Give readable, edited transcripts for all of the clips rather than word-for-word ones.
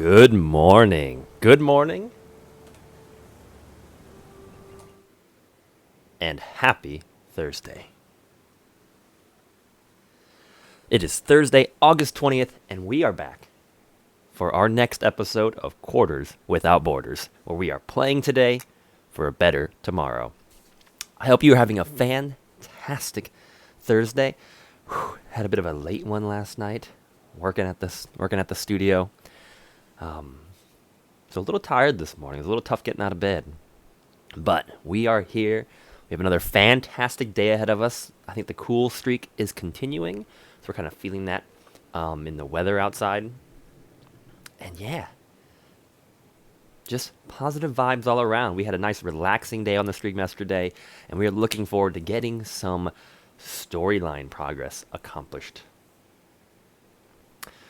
Good morning. Good morning. And happy Thursday. It is Thursday, August 20th, and we are back for our next episode of Quarters Without Borders, where we are playing today for a better tomorrow. I hope you're having a fantastic Thursday. Had a bit of a late one last night, working at the studio. So a little tired this morning. It was a little tough getting out of bed. But we are here. We have another fantastic day ahead of us. I think the cool streak is continuing. So we're kind of feeling that in the weather outside. And yeah, just positive vibes all around. We had a nice relaxing day on the stream yesterday. And we are looking forward to getting some storyline progress accomplished.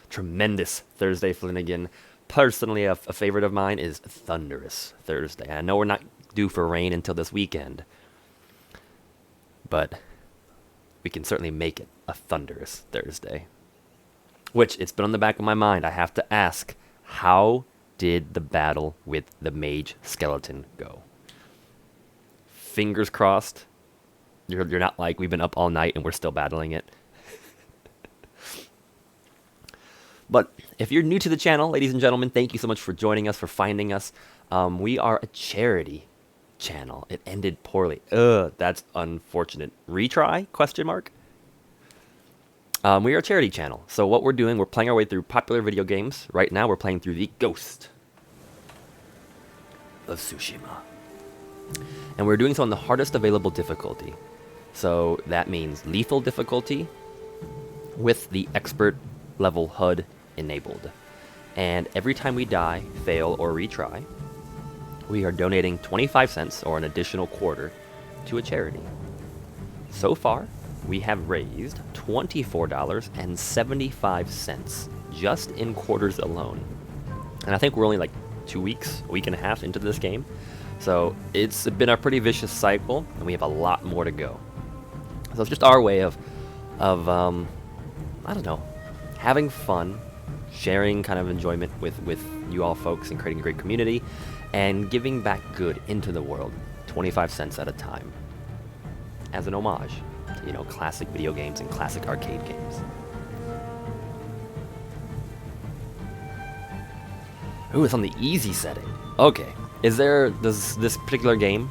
Tremendous Thursday Flanagan. Personally, a favorite of mine is Thunderous Thursday. I know we're not due for rain until this weekend, but we can certainly make it a Thunderous Thursday. Which, it's been on the back of my mind. I have to ask, how did the battle with the mage skeleton go? Fingers crossed. You're not like, we've been up all night and we're still battling it. But if you're new to the channel, ladies and gentlemen, thank you so much for joining us, for finding us. We are a charity channel. It ended poorly. That's unfortunate. Retry? Question mark. We are a charity channel. So what we're doing, we're playing our way through popular video games. Right now, we're playing through the Ghost of Tsushima. And we're doing so on the hardest available difficulty. So that means lethal difficulty with the expert level HUD enabled. And every time we die, fail, or retry, we are donating 25 cents or an additional quarter to a charity. So far, we have raised $24.75 just in quarters alone. And I think we're only like 2 weeks, a week and a half into this game. So it's been a pretty vicious cycle, and we have a lot more to go. So it's just our way of I don't know, having fun, sharing kind of enjoyment with you all folks and creating a great community, and giving back good into the world, 25 cents at a time, as an homage to, classic video games and classic arcade games. Ooh, it's on the easy setting. Okay, does this particular game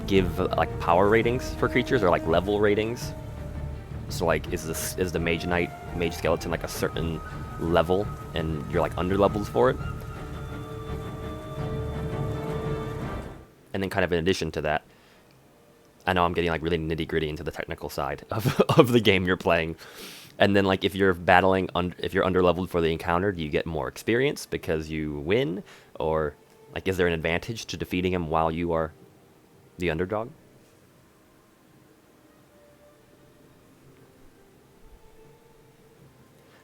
give like power ratings for creatures, or like level ratings? So like, is the mage skeleton like a certain level, and you're like under levels for it? And then kind of in addition to that, I know I'm getting like really nitty gritty into the technical side of the game you're playing. And then like, if you're battling, if you're under leveled for the encounter, do you get more experience because you win? Or like, is there an advantage to defeating him while you are the underdog?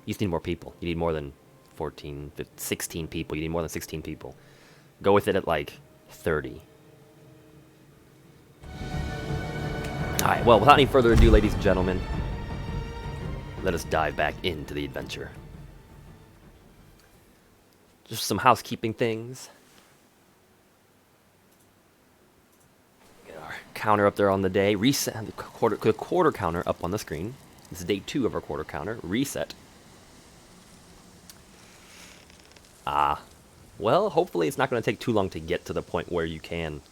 You just need more people. You need more than 14, 15, 16 people. You need more than 16 people. Go with it at like 30. Alright, well, without any further ado, ladies and gentlemen, let us dive back into the adventure. Just some housekeeping things. Get our counter up there on the day. Reset the quarter counter up on the screen. This is day 2 of our quarter counter. Reset. Well, hopefully it's not going to take too long to get to the point where you can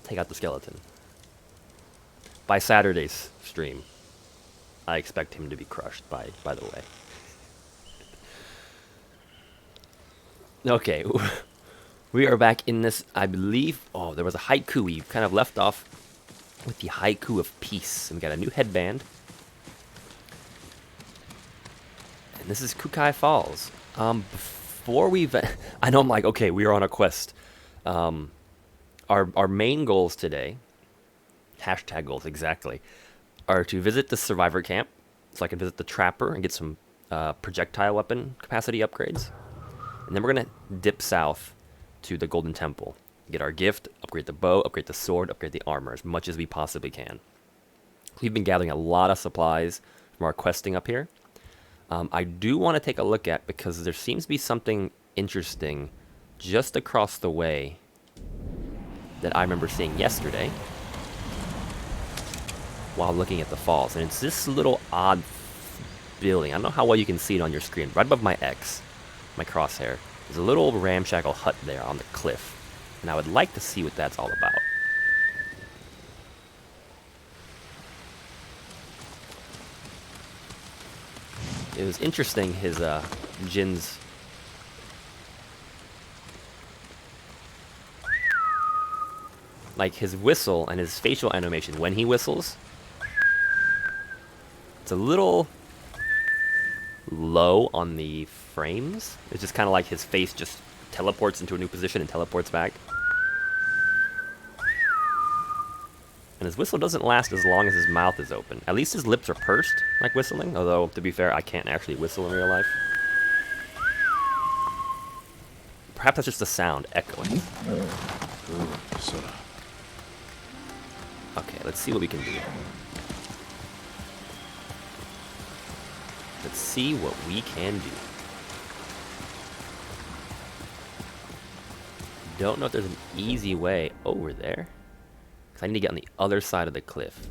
take out the skeleton. By Saturday's stream, I expect him to be crushed, by the way. Okay, we are back in this, I believe, there was a haiku. We kind of left off with the haiku of peace. And we got a new headband. And this is Kukai Falls. Before I know I'm like, okay, we are on a quest. Our main goals today, hashtag goals exactly, are to visit the survivor camp, so I can visit the trapper and get some projectile weapon capacity upgrades. And then we're going to dip south to the Golden Temple, get our gift, upgrade the bow, upgrade the sword, upgrade the armor as much as we possibly can. We've been gathering a lot of supplies from our questing up here. I do want to take a look at, because there seems to be something interesting just across the way that I remember seeing yesterday while looking at the falls. And it's this little odd building. I don't know how well you can see it on your screen. Right above my X, my crosshair, there's a little ramshackle hut there on the cliff. And I would like to see what that's all about. It was interesting, his, Jin's... like, his whistle and his facial animation when he whistles. It's a little low on the frames. It's just kind of like his face just teleports into a new position and teleports back. And his whistle doesn't last as long as his mouth is open. At least his lips are pursed, like whistling. Although, to be fair, I can't actually whistle in real life. Perhaps that's just the sound echoing. Okay, let's see what we can do. Let's see what we can do. Don't know if there's an easy way over there, because I need to get on the other side of the cliff.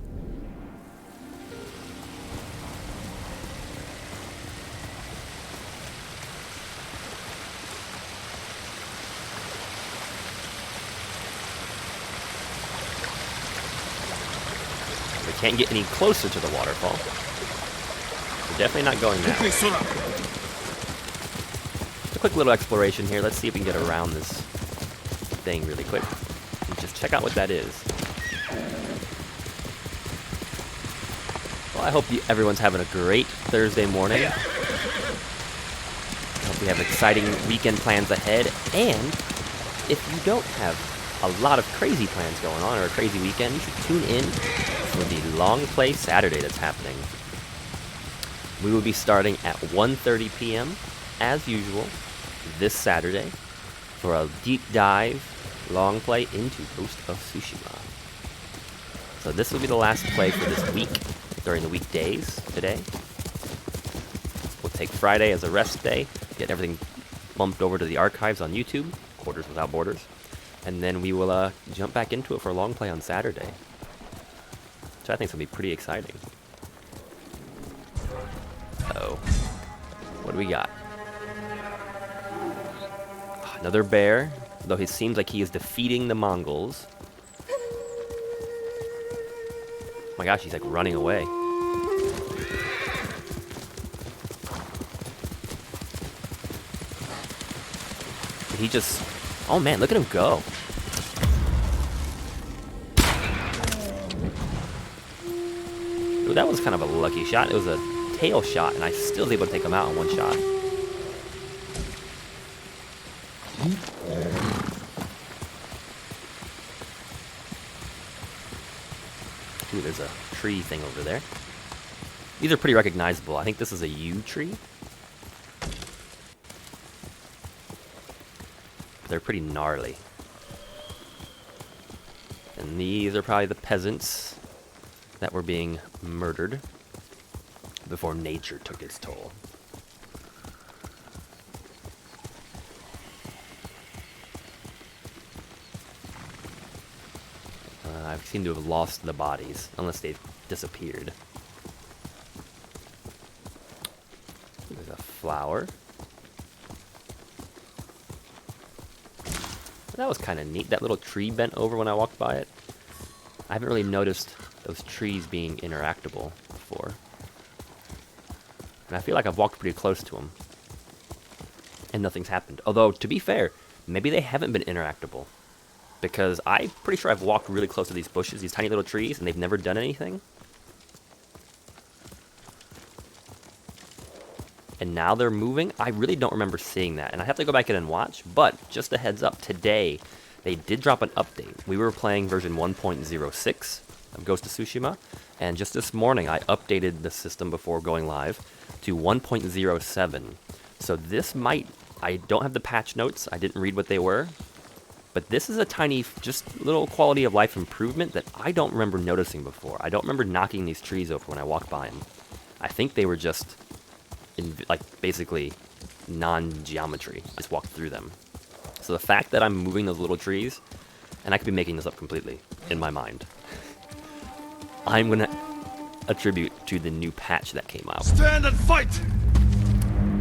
We can't get any closer to the waterfall. We're definitely not going that way. Just a quick little exploration here. Let's see if we can get around this thing really quick. And just check out what that is. Well, I hope everyone's having a great Thursday morning. I hope we have exciting weekend plans ahead. And if you don't have a lot of crazy plans going on or a crazy weekend, you should tune in for the Long Play Saturday that's happening. We will be starting at 1:30 p.m. as usual this Saturday for a deep dive long play into Ghost of Tsushima. So this will be the last play for this week during the weekdays today. We'll take Friday as a rest day, get everything bumped over to the archives on YouTube, Quarters Without Borders, and then we will jump back into it for a long play on Saturday, which I think is going to be pretty exciting. Uh-oh. What do we got? Another bear, though he seems like he is defeating the Mongols. Oh my gosh, he's like running away. Did he just... oh man, look at him go. Ooh, that was kind of a lucky shot. It was a tail shot, and I still was able to take him out in one shot. Ooh, there's a tree thing over there. These are pretty recognizable. I think this is a yew tree. They're pretty gnarly. And these are probably the peasants that were being murdered before nature took its toll. I seem to have lost the bodies, unless they've disappeared. There's a flower. That was kind of neat. That little tree bent over when I walked by it. I haven't really noticed those trees being interactable before. And I feel like I've walked pretty close to them. And nothing's happened. Although, to be fair, maybe they haven't been interactable. Because I'm pretty sure I've walked really close to these bushes, these tiny little trees, and they've never done anything. And now they're moving. I really don't remember seeing that. And I have to go back in and watch. But, just a heads up, today, they did drop an update. We were playing version 1.06 of Ghost of Tsushima. And just this morning, I updated the system before going live to 1.07. So this might... I don't have the patch notes. I didn't read what they were. But this is a tiny, just little quality of life improvement that I don't remember noticing before. I don't remember knocking these trees over when I walked by them. I think they were just in like basically non-geometry. I just walk through them. So the fact that I'm moving those little trees, and I could be making this up completely in my mind, I'm gonna attribute to the new patch that came out. Stand and fight!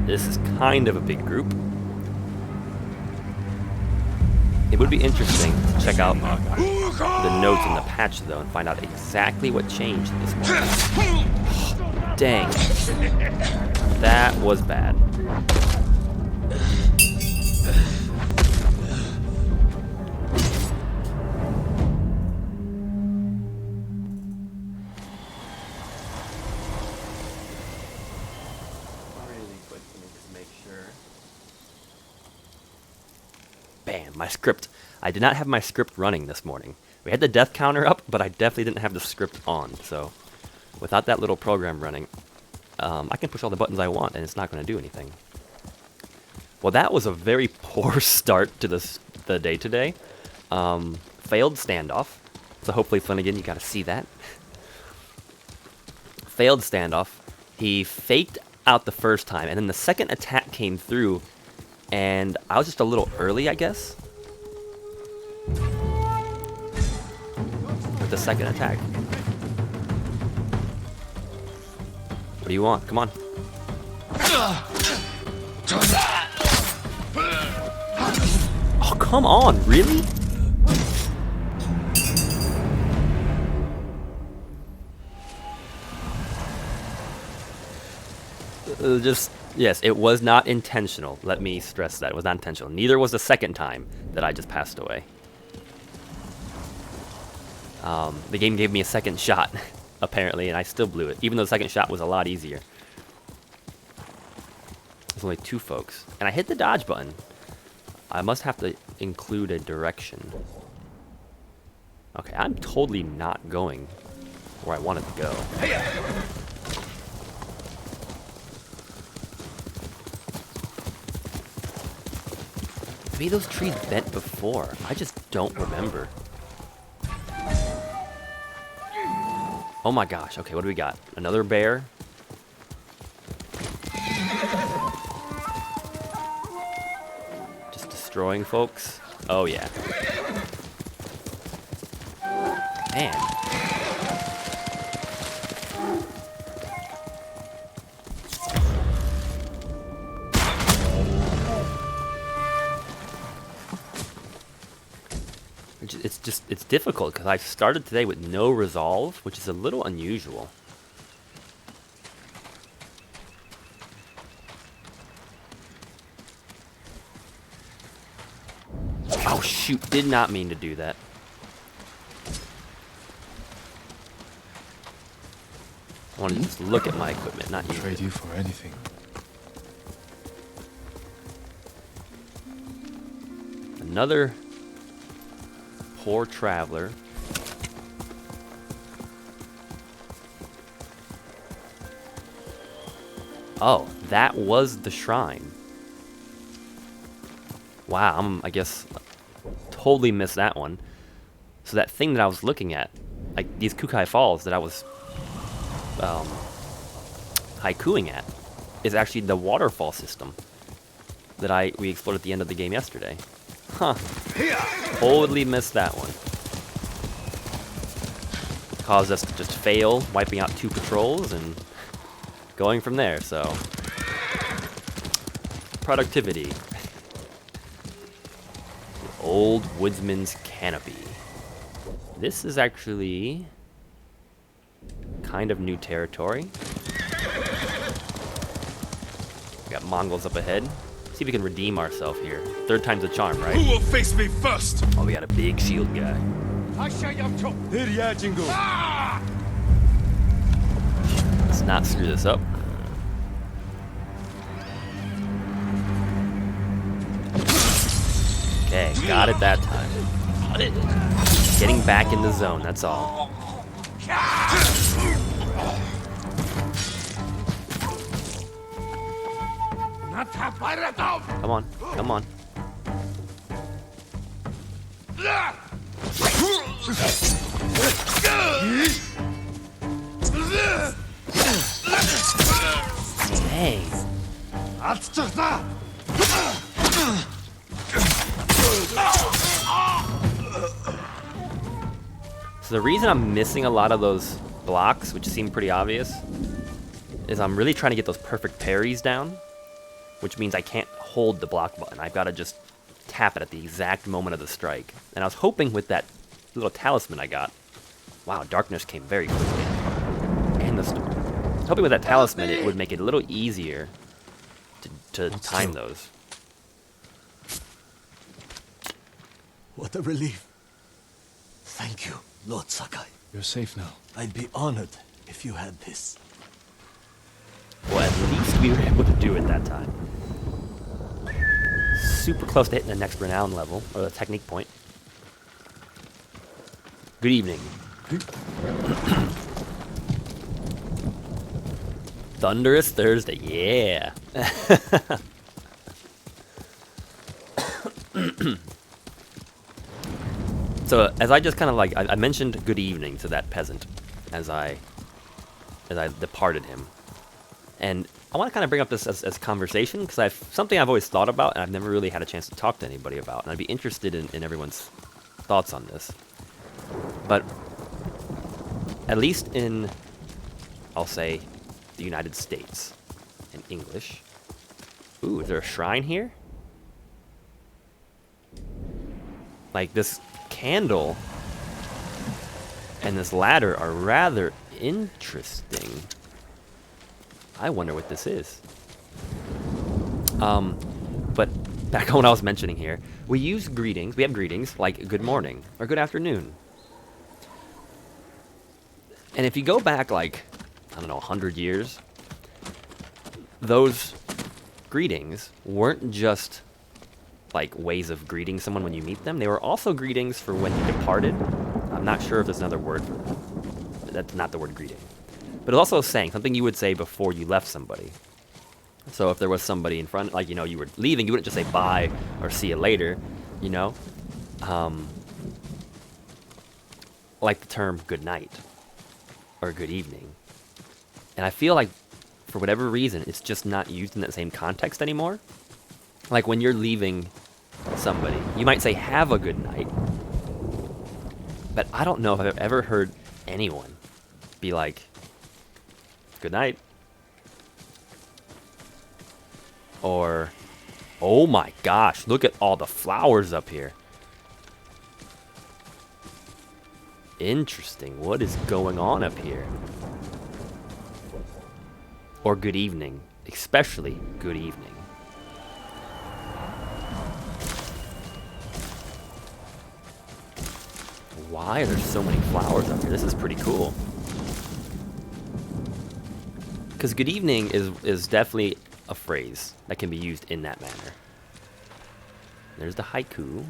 This is kind of a big group. It would be interesting to check out the notes in the patch though and find out exactly what changed this morning. Dang. That was bad. Bam, my script. I did not have my script running this morning. We had the death counter up, but I definitely didn't have the script on. So without that little program running, I can push all the buttons I want and it's not going to do anything. Well, that was a very poor start to the day today. Failed standoff. So hopefully Flanagan, you got to see that. Failed standoff. He faked out the first time, and then the second attack came through, and I was just a little early, I guess, with the second attack. What do you want? Come on. Oh, come on, really? Yes, it was not intentional. Let me stress that. It was not intentional. Neither was the second time that I just passed away. The game gave me a second shot, apparently, and I still blew it, even though the second shot was a lot easier. There's only 2 folks. And I hit the dodge button. I must have to include a direction. Okay, I'm totally not going where I wanted to go. Maybe those trees bent before. I just don't remember. Oh my gosh. Okay, what do we got? Another bear. Just destroying folks. Oh yeah. Man. It's difficult because I started today with no resolve, which is a little unusual. Oh shoot, did not mean to do that. I want to just look at my equipment, not use it. Trade you for anything. Another poor traveler. Oh, that was the shrine. Wow, I guess totally missed that one. So that thing that I was looking at, like these Kukai Falls that I was haikuing at, is actually the waterfall system that we explored at the end of the game yesterday. Huh. Totally missed that one. Caused us to just fail, wiping out 2 patrols and going from there, so. Productivity. The Old Woodsman's Canopy. This is actually kind of new territory. We got Mongols up ahead. See if we can redeem ourselves here. 3rd time's a charm, right? Who will face me first? Oh, we got a big shield guy. Let's not screw this up. Okay, got it that time. Getting back in the zone, that's all. Come on, come on. Dang. So the reason I'm missing a lot of those blocks, which seem pretty obvious, is I'm really trying to get those perfect parries down, which means I can't hold the block button. I've got to just tap it at the exact moment of the strike. And I was hoping with that little talisman I got, wow, darkness came very quickly. And the storm. I was hoping with that talisman it would make it a little easier to time those. What a relief. Thank you, Lord Sakai. You're safe now. I'd be honored if you had this. Well, at least we were able to do it that time. Super close to hitting the next renown level, or the technique point. Good evening. Thunderous Thursday, yeah. So as I just kind of like, I mentioned good evening to that peasant as I departed him. And I want to kind of bring up this as conversation, because something I've always thought about, and I've never really had a chance to talk to anybody about, and I'd be interested in everyone's thoughts on this. But at least in, I'll say, the United States, in English. Ooh, is there a shrine here? Like, this candle and this ladder are rather interesting. I wonder what this is. But back on what I was mentioning here, we use greetings. We have greetings like good morning or good afternoon. And if you go back like, I don't know, 100 years, those greetings weren't just like ways of greeting someone when you meet them. They were also greetings for when you departed. I'm not sure if there's another word for that. That's not the word greeting. But it's also saying something you would say before you left somebody. So if there was somebody in front, like, you know, you were leaving, you wouldn't just say bye or see you later, you know? Like the term good night or good evening. And I feel like for whatever reason, it's just not used in that same context anymore. Like when you're leaving somebody, you might say have a good night. But I don't know if I've ever heard anyone be like, good night. Or, oh my gosh, look at all the flowers up here. Interesting, what is going on up here? Or good evening, especially good evening. Why are there so many flowers up here? This is pretty cool. Because good evening is definitely a phrase that can be used in that manner. There's the haiku.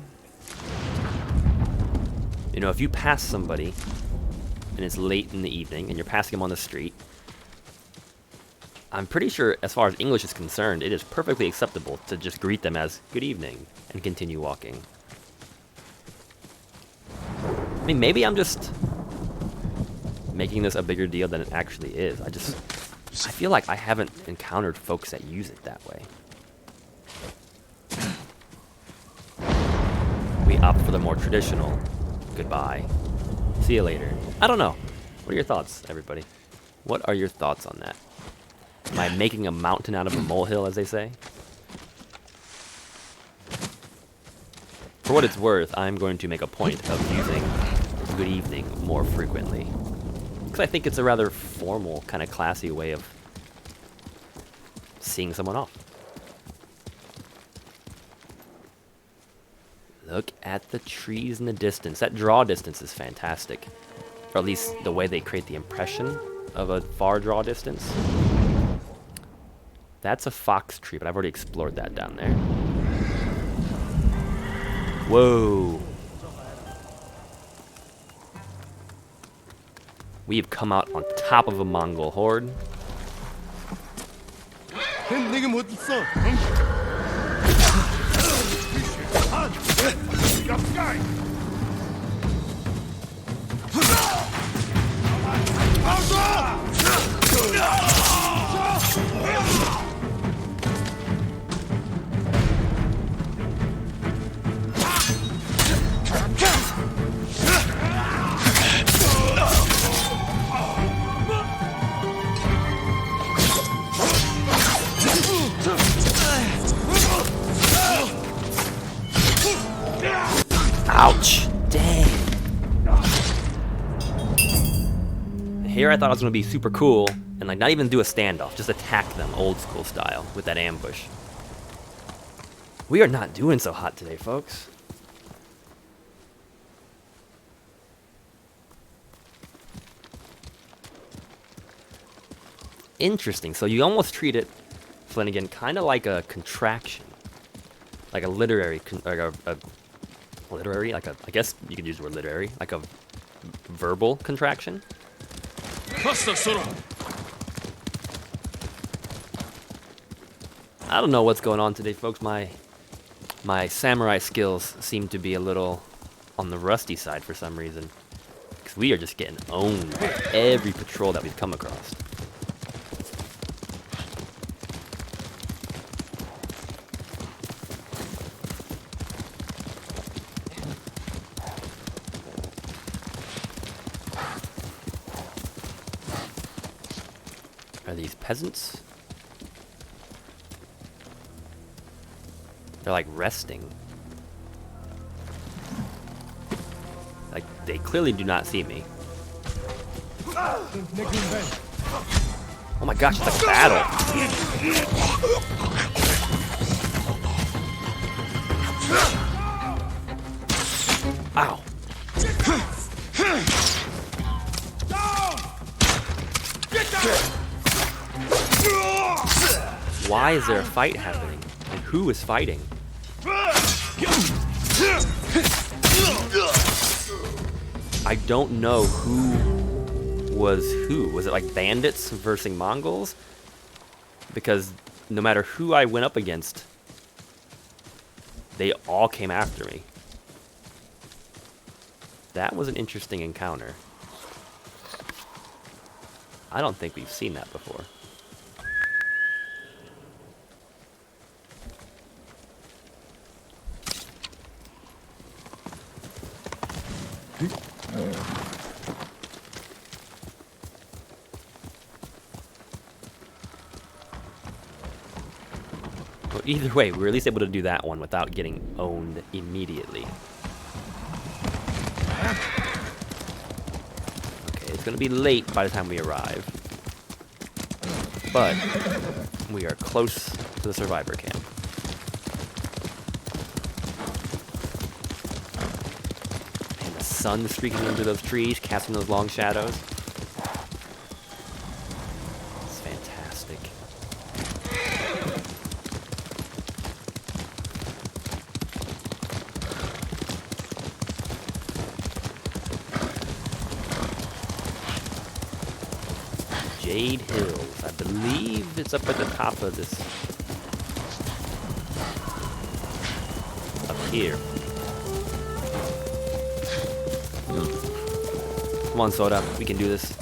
You know, if you pass somebody and it's late in the evening and you're passing them on the street, I'm pretty sure as far as English is concerned, it is perfectly acceptable to just greet them as good evening and continue walking. I mean, maybe I'm just making this a bigger deal than it actually is. I feel like I haven't encountered folks that use it that way. We opt for the more traditional goodbye. See you later. I don't know. What are your thoughts, everybody? What are your thoughts on that? Am I making a mountain out of a molehill, as they say? For what it's worth, I'm going to make a point of using good evening more frequently. Because I think it's a rather formal, kind of classy way of seeing someone off. Look at the trees in the distance. That draw distance is fantastic. Or at least the way they create the impression of a far draw distance. That's a fox tree, but I've already explored that down there. Whoa. We have come out on top of a Mongol horde. Here I thought I was going to be super cool and like not even do a standoff, just attack them old school style with that ambush. We are not doing so hot today, folks. Interesting. So you almost treat it, Flanagan, kind of like a contraction, like a literary, literary, like a. I guess you could use the word literary, like a verbal contraction. I don't know what's going on today, folks. My samurai skills seem to be a little on the rusty side for some reason, because we are just getting owned by every patrol that we've come across. Are these peasants? They're like resting. Like they clearly do not see me. Oh my gosh, it's a battle. Ow. Why is there a fight happening? And who is fighting? I don't know who was who. Was it like bandits versus Mongols? Because no matter who I went up against, they all came after me. That was an interesting encounter. I don't think we've seen that before. Well, either way, we were at least able to do that one without getting owned immediately. Okay, it's gonna be late by the time we arrive. But we are close to the survivor camp. And the sun streaking into those trees, casting those long shadows. It's fantastic. Jade Hills. I believe it's up at the top of this. Up here. Come on, Soda. We can do this.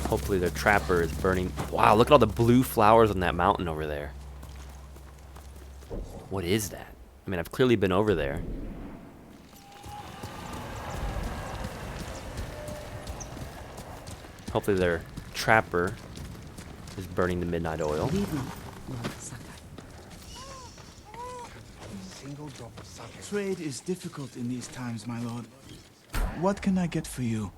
Hopefully their trapper is burning. Wow, look at all the blue flowers on that mountain over there. What is that? I mean, I've clearly been over there. Hopefully their trapper is burning the midnight oil. Trade is difficult in these times, my lord. What can I get for you?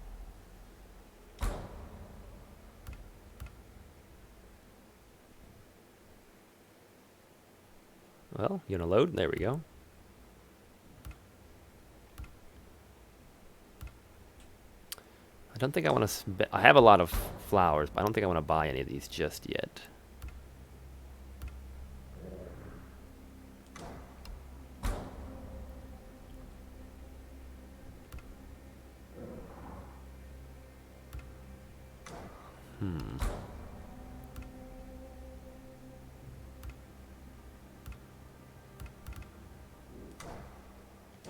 Well, you gonna load? There we go. I don't think I want to. I have a lot of flowers, but I don't think I want to buy any of these just yet.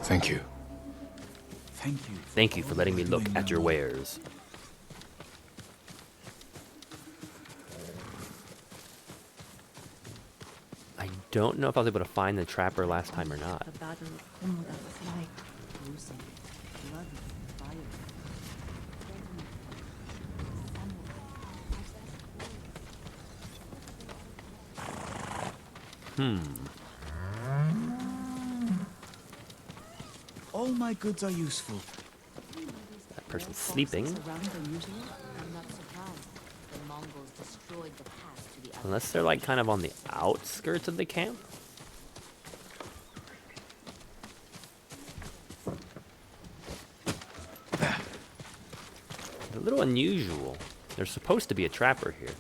Thank you. Thank you. Thank you for letting me look at your wares. I don't know if I was able to find the trapper last time or not. The battle of Komoda was like gruesome, bloody, violent. All my goods are useful. That person's sleeping. I'm not surprised. The Mongols destroyed the pass to the Unless they're like kind of on the outskirts of the camp. A little unusual. There's supposed to be a trapper here.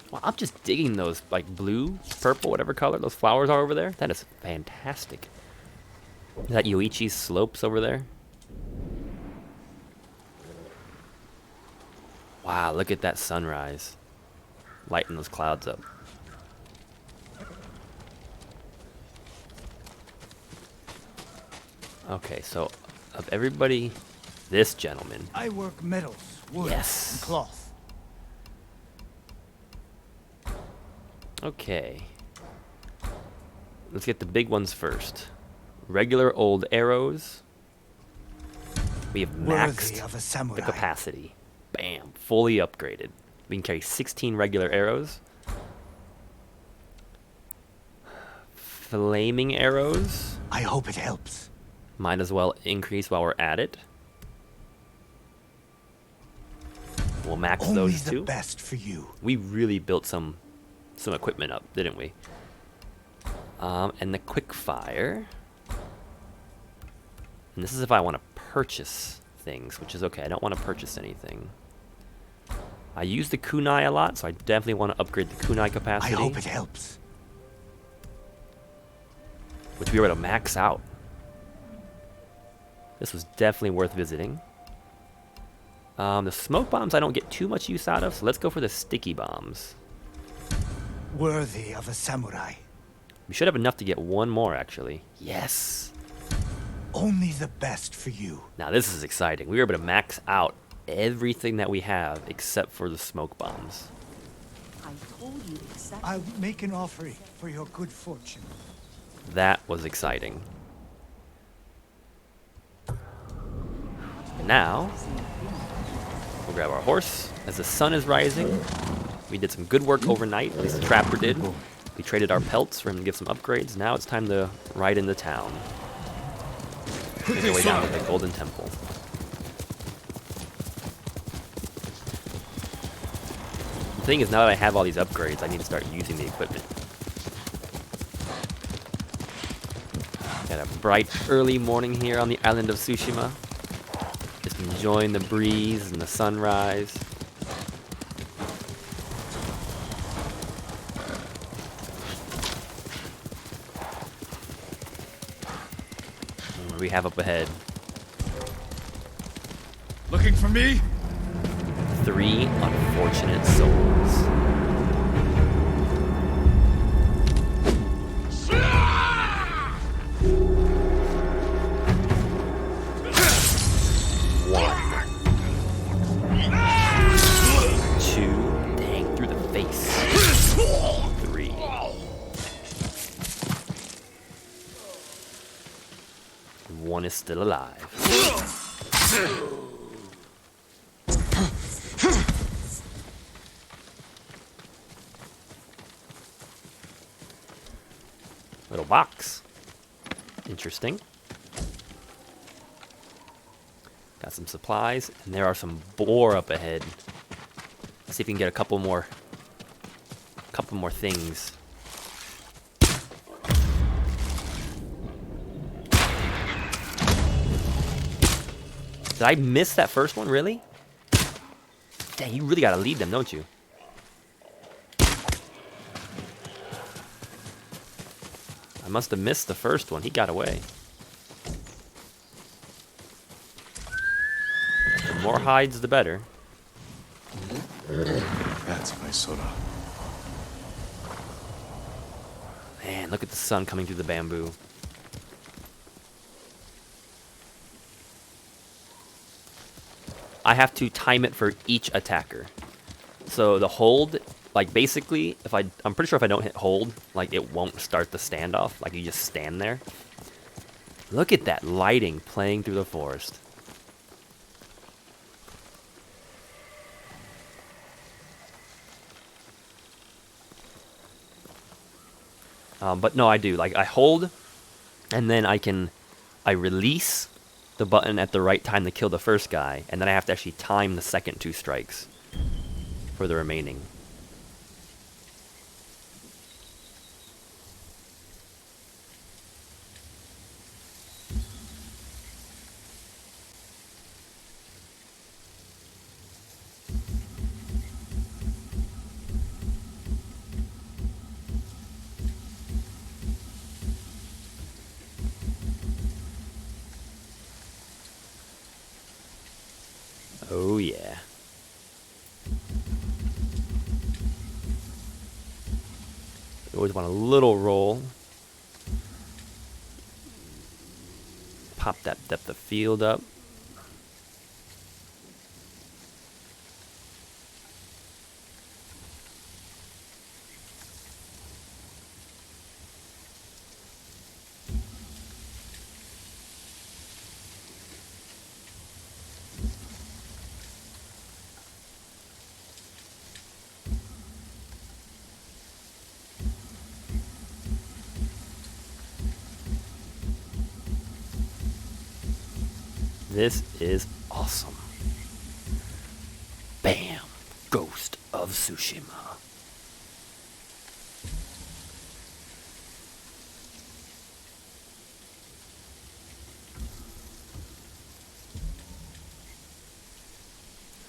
Well, I'm just digging those like blue, purple, whatever color those flowers are over there. That is fantastic. Is that Yoichi's slopes over there? Wow, look at that sunrise. Lighting those clouds up. Okay, so of everybody, this gentleman. I work metals, wood, Yes. and cloth. Okay. Let's get the big ones first. Regular old arrows. We have Worthy maxed of a the samurai. capacity. Bam, fully upgraded. We can carry 16 regular arrows. Flaming arrows. I hope it helps. Might as well increase while we're at it. We'll max Only those the two. best for you. We really built some equipment up, didn't we? And the quick fire. And this is if I want to purchase things, which is okay. I don't want to purchase anything. I use the kunai a lot, so I definitely want to upgrade the kunai I capacity, hope it helps. which we were able to max out. This was definitely worth visiting. The smoke bombs I don't get too much use out of, so let's go for the sticky bombs. Worthy of a samurai. We should have enough to get one more, actually. Yes! Only the best for you. Now this is exciting. We were able to max out everything that we have except for the smoke bombs. I told you exactly. I'll make an offering for your good fortune. That was exciting. And now, we'll grab our horse. As the sun is rising, we did some good work overnight, at least the trapper did. We traded our pelts for him to give some upgrades. Now it's time to ride into town. Make our way down to the Golden Temple. The thing is, now that I have all these upgrades, I need to start using the equipment. Got a bright early morning here on the island of Tsushima. Just enjoying the breeze and the sunrise. And what do we have up ahead? Looking for me? 3 unfortunate souls. One is still alive. Little box. Interesting. Got some supplies, and there are some boar up ahead. Let's see if we can get a couple more things. Did I miss that first one, really? Dang, you really gotta lead them, don't you? I must have missed the first one. He got away. The more hides, the better. That's my soda. Man, look at the sun coming through the bamboo. I have to time it for each attacker. So the hold, like basically, I'm pretty sure if I don't hit hold, like it won't start the standoff. Like you just stand there. Look at that lighting playing through the forest. But no, I do. Like, I hold, and then I release the button at the right time to kill the first guy, and then I have to actually time the second 2 strikes for the remaining. Oh yeah. You always want a little roll. Pop that depth of field up. This is awesome. Bam! Ghost of Tsushima.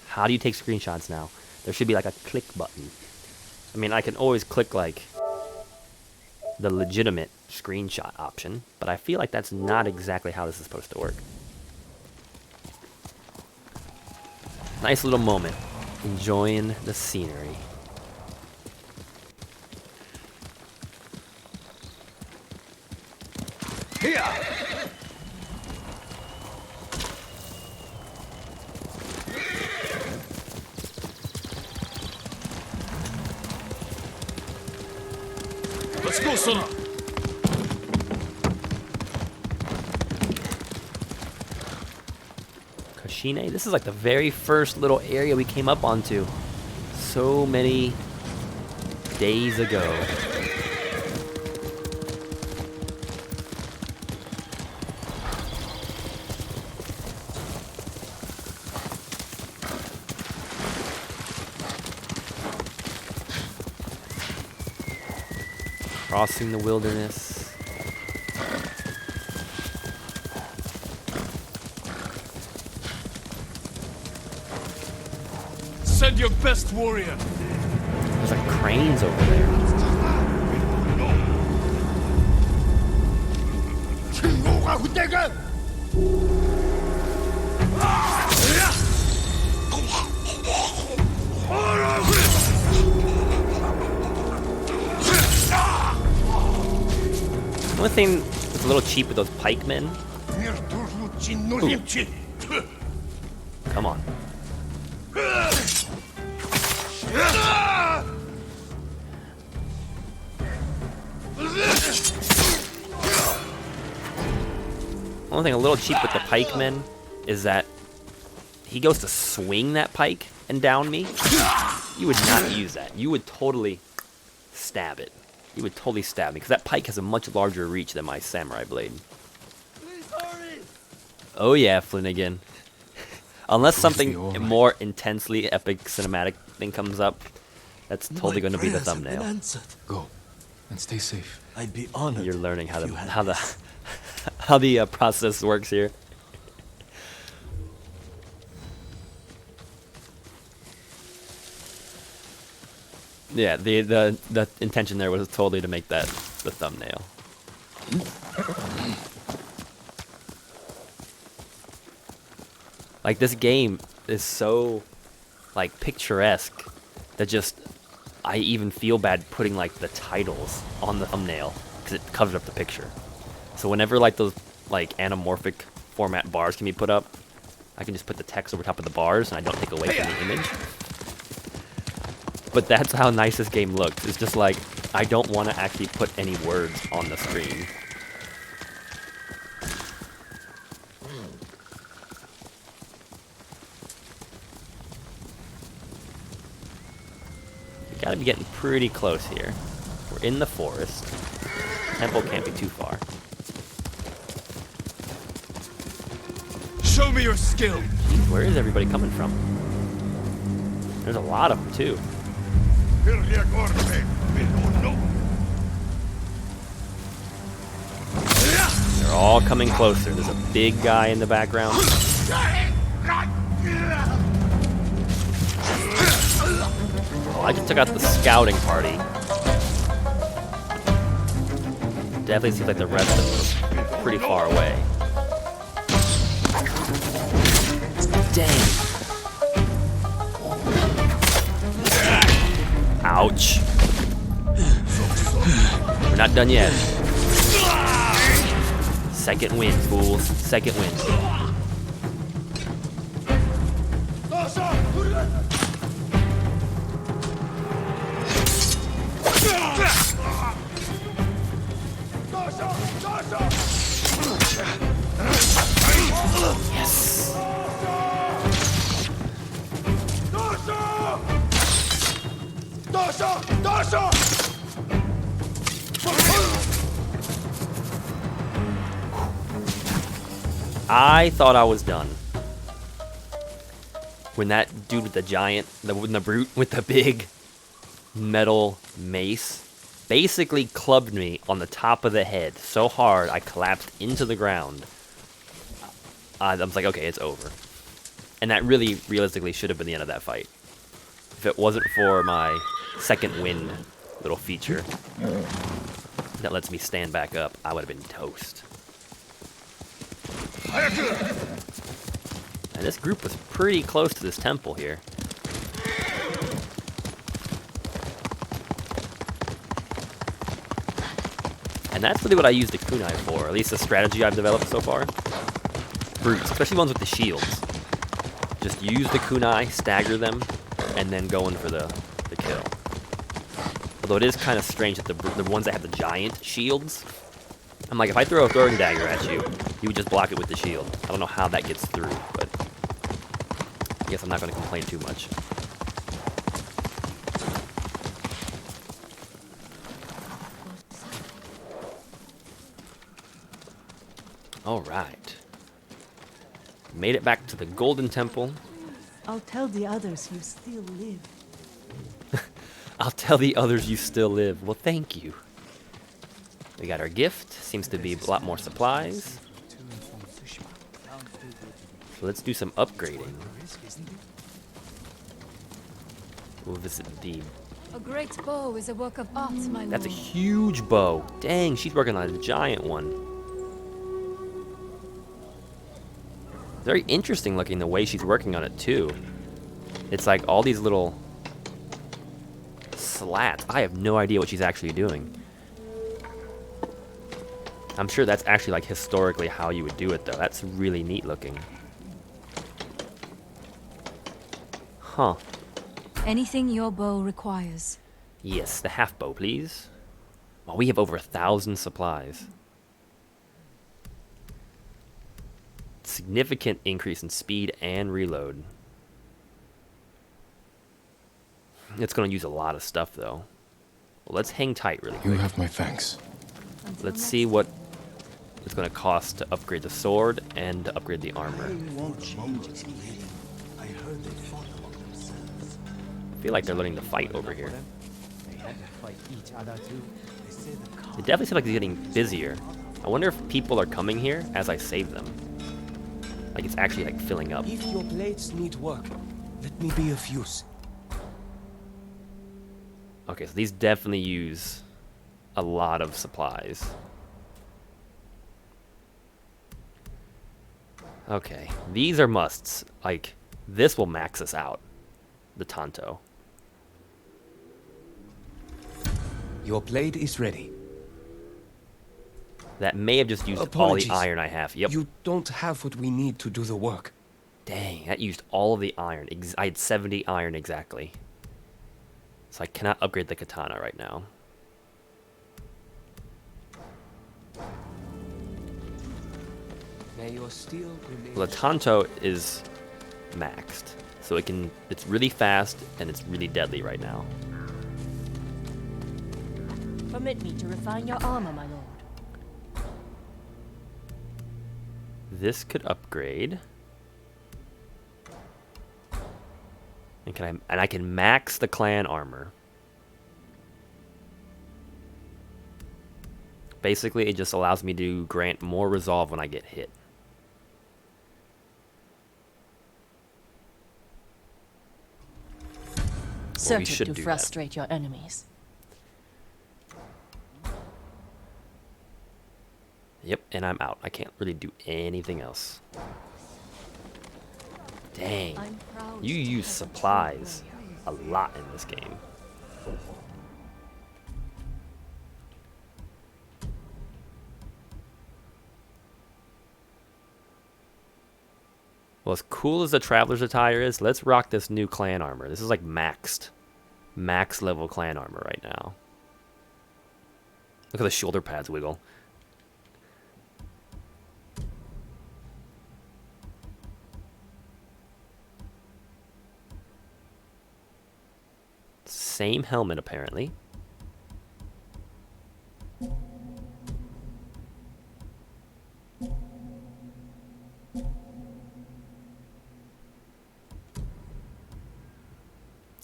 How do you take screenshots now? There should be like a click button. I mean, I can always click like the legitimate screenshot option, but I feel like that's not exactly how this is supposed to work. Nice little moment. Enjoying the scenery. Let's go, Sona. Kashine? This is like the very first little area we came up onto so many days ago. Crossing the wilderness. Send your best warrior. There's like cranes over there. The only thing that's a little cheap with those pikemen. Come on. Only thing a little cheap with the pikemen is that he goes to swing that pike and down me. You would not use that. You would totally stab it. You would totally stab me because that pike has a much larger reach than my samurai blade. Oh yeah, Flanagan. Unless something more intensely epic cinematic thing comes up, that's totally going to be the thumbnail. Go and stay safe. I'd be honored. You're learning how the process works here. Yeah, the intention there was totally to make that the thumbnail. Like, this game is so like picturesque that just I even feel bad putting like the titles on the thumbnail because it covers up the picture. So whenever like those like anamorphic format bars can be put up, I can just put the text over top of the bars and I don't take away from the image. But that's how nice this game looks. It's just like, I don't want to actually put any words on the screen. We gotta be getting pretty close here. We're in the forest. temple can't be too far. Show me your skill. Jeez, where is everybody coming from? There's a lot of them too. They're all coming closer. There's a big guy in the background. Oh, I just took out the scouting party. Definitely seems like the rest of them are pretty far away. Dang. Ouch. We're not done yet. Second wind, fools. Second wind. Yes. I thought I was done when that dude with the giant, when the brute with the big metal mace basically clubbed me on the top of the head so hard I collapsed into the ground. I was like, okay, it's over. And that really, realistically, should have been the end of that fight. If it wasn't for my second wind little feature that lets me stand back up, I would have been toast. And this group was pretty close to this temple here. And that's really what I use the kunai for, at least the strategy I've developed so far. Brutes, especially ones with the shields. Just use the kunai, stagger them, and then go in for the kill. Although it is kind of strange that the ones that have the giant shields, I'm like, if I throw a throwing dagger at you, you would just block it with the shield. I don't know how that gets through, but I guess I'm not going to complain too much. All right. Made it back to the Golden Temple. I'll tell the others you still live. I'll tell the others you still live. Well, thank you. We got our gift. Seems to be a lot more supplies. So let's do some upgrading. We'll visit the... A great bow is a work of art, my lord. That's a huge bow. Dang, she's working on a giant one. Very interesting looking the way she's working on it too. It's like all these little slats. I have no idea what she's actually doing. I'm sure that's actually like historically how you would do it though. That's really neat looking. Huh. Anything your bow requires. Yes, the half bow, please. Well, we have over 1,000 supplies. Significant increase in speed and reload. It's going to use a lot of stuff, though. Well, let's hang tight really quick. You have my thanks. Let's see what it's going to cost to upgrade the sword and to upgrade the armor. I feel like they're learning to fight over here. It definitely seems like it's getting busier. I wonder if people are coming here as I save them. Like it's actually like filling up. If your blades need work, let me be of use. Okay, so these definitely use a lot of supplies. Okay, these are musts. Like, this will max us out. The Tanto. Your blade is ready. That may have just used Apologies. all the iron I have. Yep. You don't have what we need to do the work. Dang, that used all of the iron. I had 70 iron exactly. So I cannot upgrade the katana right now. May your steel remain. Well, the Tanto is maxed. So it's really fast and it's really deadly right now. Permit me to refine your armor, my lord. This could upgrade. And I can max the clan armor. Basically, it just allows me to grant more resolve when I get hit. Certain should to do that. frustrate your enemies. Yep, and I'm out. I can't really do anything else. Dang. I'm proud You to use have a supplies true a lot in this game. Well, as cool as the Traveler's Attire is, let's rock this new clan armor. This is like max level clan armor right now. Look at the shoulder pads wiggle. Same helmet, apparently.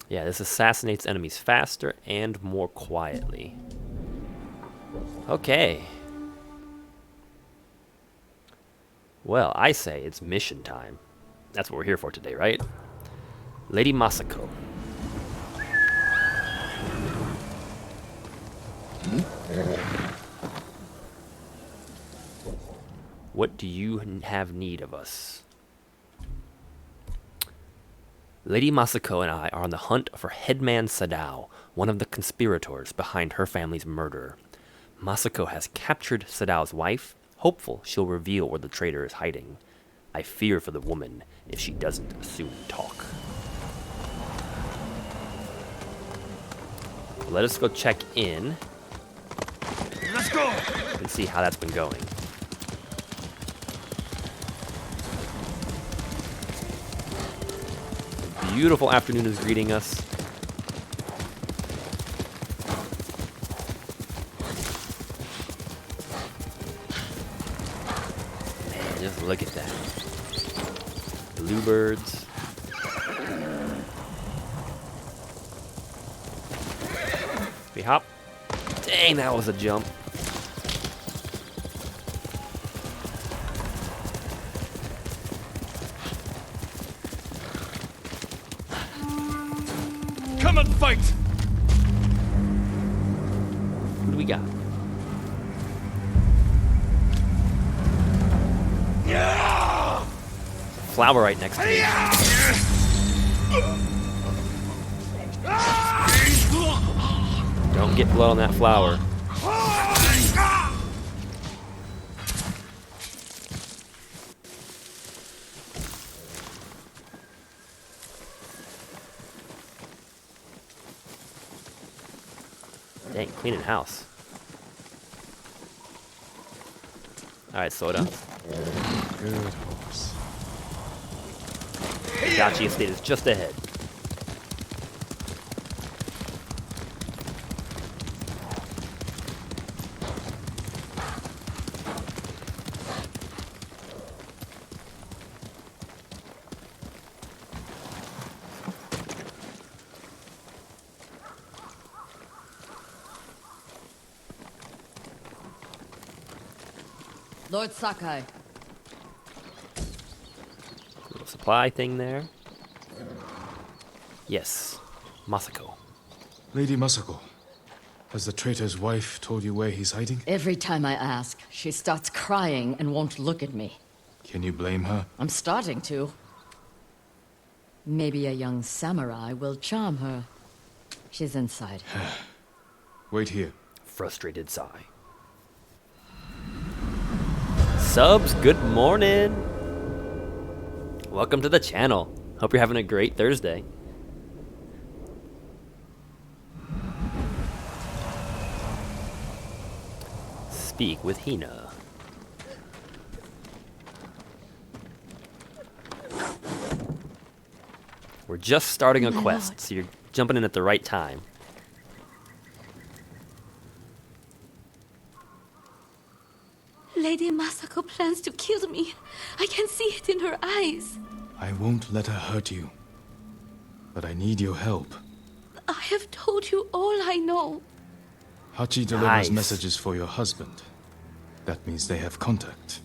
Yeah, this assassinates enemies faster and more quietly. Okay. Well, I say it's mission time. That's what we're here for today, right? Lady Masako. What do you have need of us? Lady Masako and I are on the hunt for Headman Sadao, one of the conspirators behind her family's murder. Masako has captured Sadao's wife, hopeful she'll reveal where the traitor is hiding. I fear for the woman if she doesn't soon talk. Let us go check in. Let's go! And see how that's been going. A beautiful afternoon is greeting us. Man, just look at that. Bluebirds. We hop. Dang, that was a jump. Come and fight! Who do we got? Flower right next to me. Don't get blood on that flower. Dang, cleaning house. Alright, Soda. Good horse. Dachi Estate is just ahead. Lord Sakai. Little supply thing there. Yes, Masako. Lady Masako, has the traitor's wife told you where he's hiding? Every time I ask, she starts crying and won't look at me. Can you blame her? I'm starting to. Maybe a young samurai will charm her. She's inside. Wait here. Frustrated sigh. Subs, good morning. Welcome to the channel. Hope you're having a great Thursday. Speak with Hina. We're just starting a My quest, lord. so you're jumping in at the right time. Lady Masako plans to kill me. I can see it in her eyes. I won't let her hurt you. But I need your help. I have told you all I know. Hachi delivers Nice. messages for your husband. That means they have contact.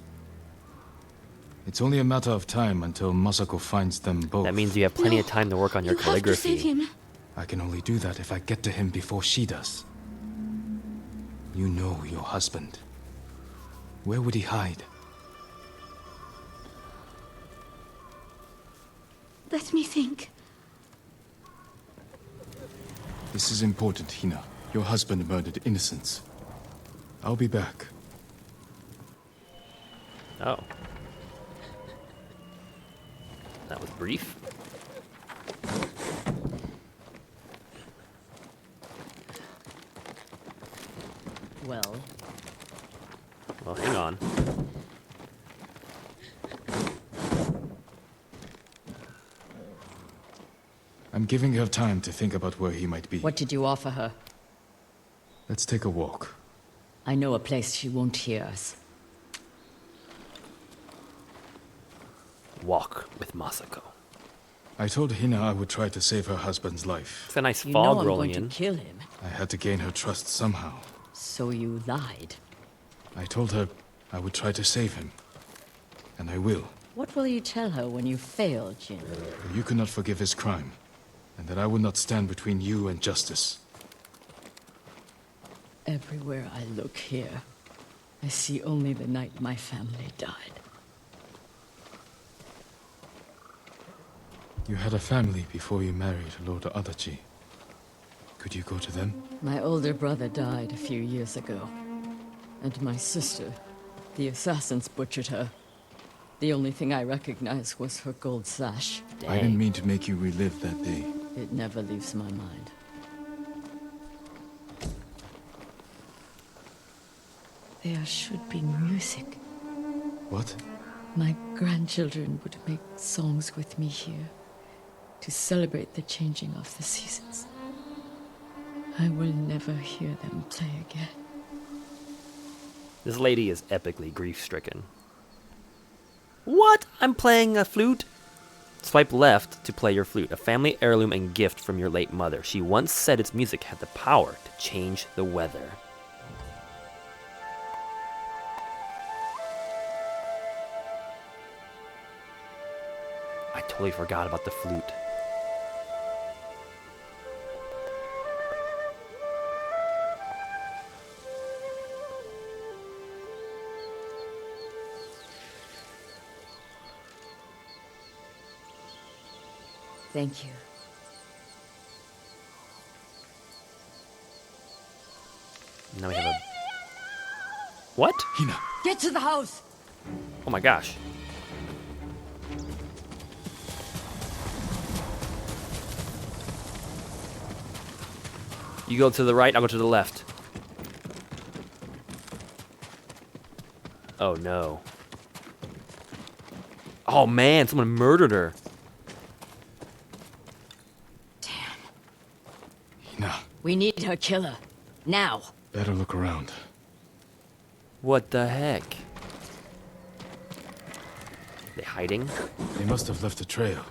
It's only a matter of time until Masako finds them both. That means you have plenty of No, time to work on your you have to save calligraphy. him. I can only do that if I get to him before she does. You know your husband. Where would he hide? Let me think. This is important, Hina. Your husband murdered innocents. I'll be back. Oh. That was brief. Well, Well, hang on. I'm giving her time to think about where he might be. what did you offer her? Let's take a walk. I know a place she won't hear us. Walk with Masako. I told Hina I would try to save her husband's life. It's a nice You fog know I'm rolling going in. to kill him, I had to gain her trust somehow. so you lied. I told her I would try to save him. And I will. What will you tell her when you fail, Jin? But you cannot forgive his crime. And that I will not stand between you and justice. Everywhere I look here, I see only the night my family died. You had a family before you married Lord Adachi. Could you go to them? My older brother died a few years ago. And my sister, the assassins butchered her. The only thing I recognized was her gold sash. I didn't mean to make you relive that day. It never leaves my mind. There should be music. What? My grandchildren would make songs with me here to celebrate the changing of the seasons. I will never hear them play again. This lady is epically grief-stricken. What? I'm playing a flute? Swipe left to play your flute, a family heirloom and gift from your late mother. She once said its music had the power to change the weather. I totally forgot about the flute. Thank you. Now we have a... What? Hina! Get to the house! Oh my gosh. You go to the right, I'll go to the left. Oh no. Oh man, someone murdered her. Hina, We need her killer. Now! better look around. What the heck? They hiding? They must have left a trail.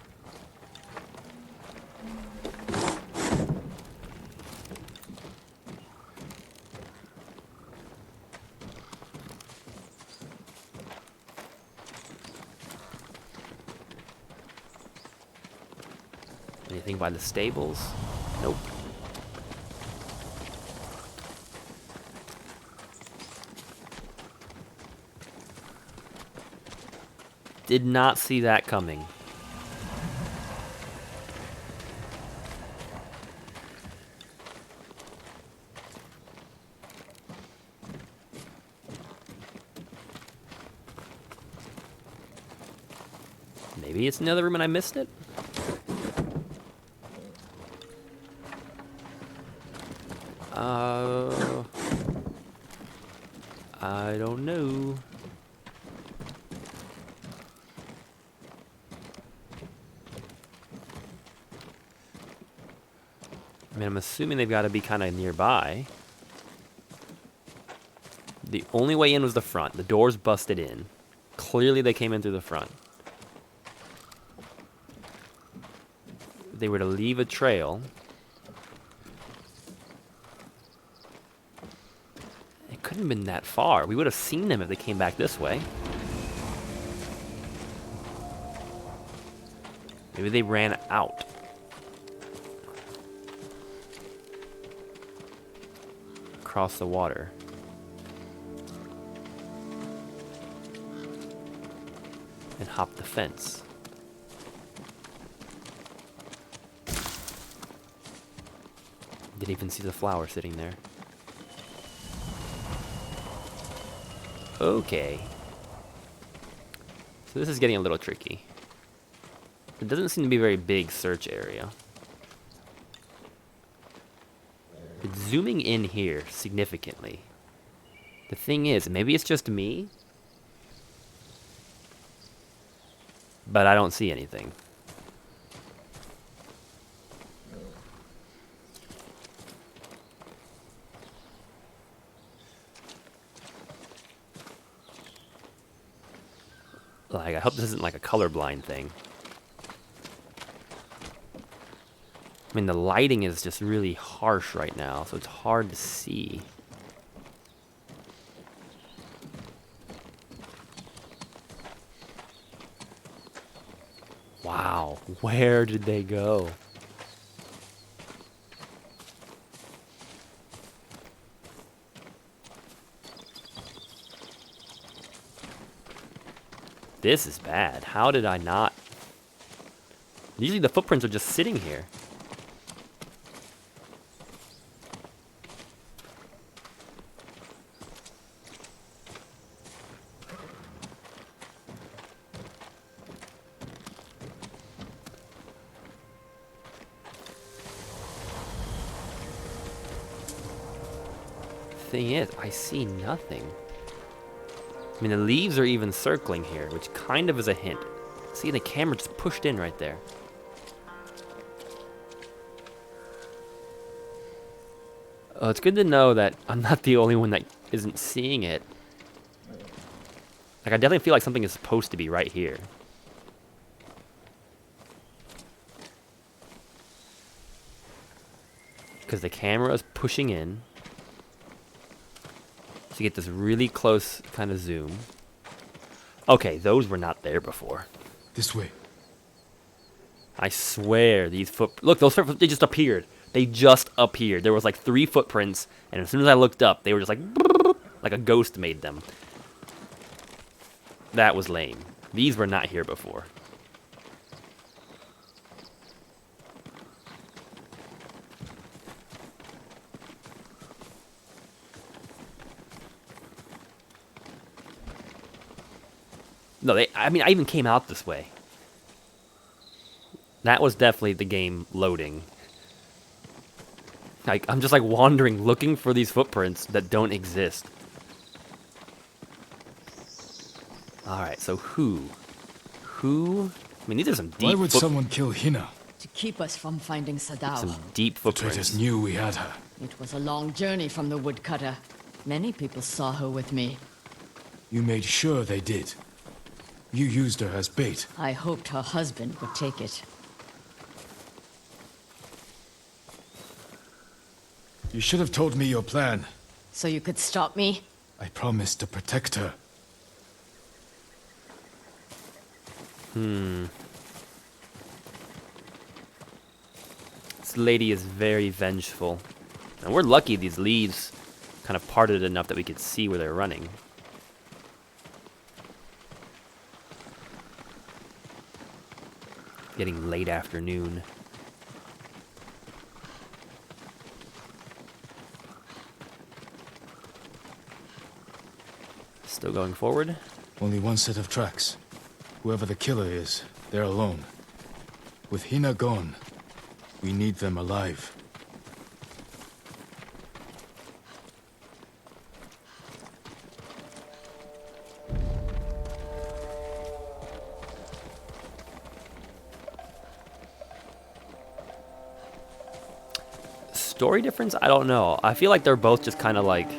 Anything by the stables? Nope. Did not see that coming. Maybe it's another room and I missed it? I don't know. I mean, I'm assuming they've got to be kind of nearby. The only way in was the front. The door's busted in. Clearly they came in through the front. If they were to leave a trail, it couldn't have been that far. We would have seen them if they came back this way. Maybe they ran out. Across the water. And hopped the fence. Didn't even see the flower sitting there. Okay. So this is getting a little tricky. It doesn't seem to be a very big search area. It's zooming in here significantly. The thing is, maybe it's just me, but I don't see anything. Like, I hope this isn't like a colorblind thing. I mean, the lighting is just really harsh right now, so it's hard to see. Wow, where did they go? This is bad. How did I not? Usually the footprints are just sitting here. Thing is, I see nothing. I mean, the leaves are even circling here, which kind of is a hint. See, the camera just pushed in right there. It's good to know that I'm not the only one that isn't seeing it. Like, I definitely feel like something is supposed to be right here. Because the camera is pushing in. To get this really close kind of zoom. Okay, those were not there before. This way. I swear these look, those they just appeared. They just appeared. There was like 3 footprints, and as soon as I looked up, they were just like a ghost made them. That was lame. These were not here before. No, I mean, I even came out this way. That was definitely the game loading. Like, I'm just like wandering, looking for these footprints that don't exist. Alright, so who? I mean, these are some deep Why would someone kill Hina? To keep us from finding Sadao. Some deep The footprints. traitors knew we had her. It was a long journey from the woodcutter. Many people saw her with me. You made sure they did. You used her as bait. I hoped her husband would take it. You should have told me your plan. So you could stop me? I promised to protect her. This lady is very vengeful. And we're lucky these leaves kind of parted enough that we could see where they're running. Getting late afternoon. Still going forward? Only one set of tracks. Whoever the killer is, they're alone. With Hina gone, we need them alive. Story difference? I don't know. I feel like they're both just kind of like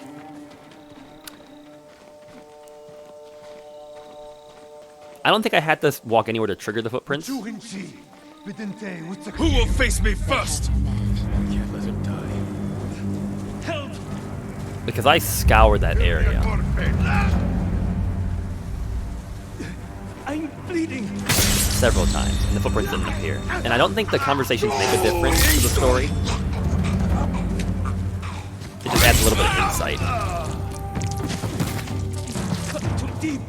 I don't think I had to walk anywhere to trigger the footprints. Who will face me first? Can't let him die. Help! Because I scoured that area. I'm bleeding. Several times, and the footprints didn't appear. And I don't think the conversations make a difference to the story. It just adds a little bit of insight. Cut too deep.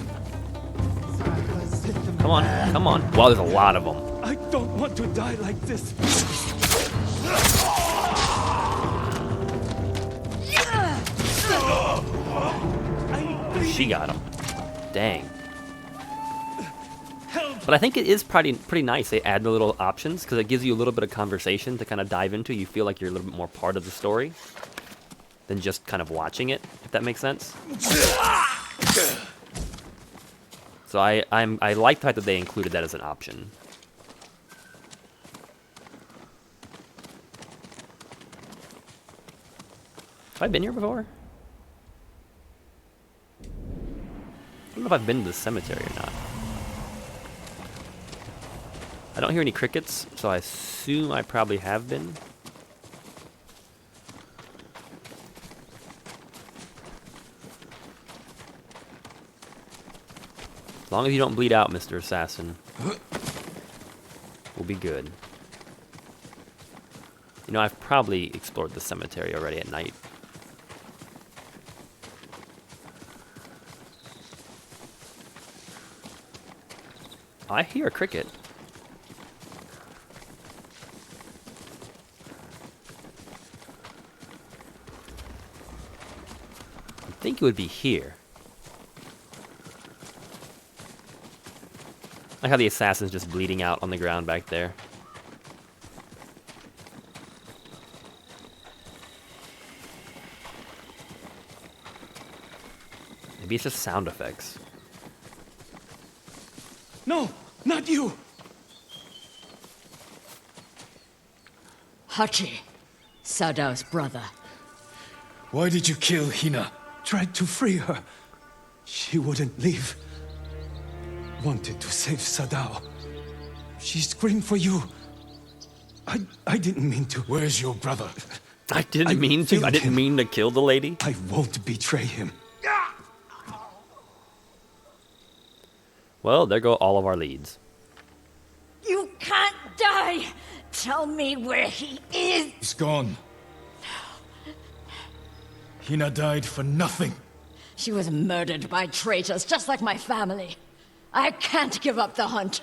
Come on, come on. Wow, there's a lot of them. I don't want to die like this. She got him. Dang. But I think it is pretty nice. They add the little options because it gives you a little bit of conversation to kind of dive into. You feel like you're a little bit more part of the story than just kind of watching it, if that makes sense. So I like the fact that they included that as an option. Have I been here before? I don't know if I've been to the cemetery or not. I don't hear any crickets, so I assume I probably have been. As long as you don't bleed out, Mr. Assassin, we'll be good. You know, I've probably explored the cemetery already at night. I hear a cricket. I think it would be here. I like how the assassin's just bleeding out on the ground back there. Maybe it's just sound effects. No, not you. Hachi, Sadao's brother. Why did you kill Hina? Tried to free her. She wouldn't leave. Wanted to save Sadao. She screamed for you. I didn't mean to. Where's your brother? I didn't mean to. I didn't mean to kill the lady. I won't betray him. Well, there go all of our leads. You can't die! Tell me where he is! He's gone. Hina died for nothing. She was murdered by traitors, just like my family. I can't give up the hunt.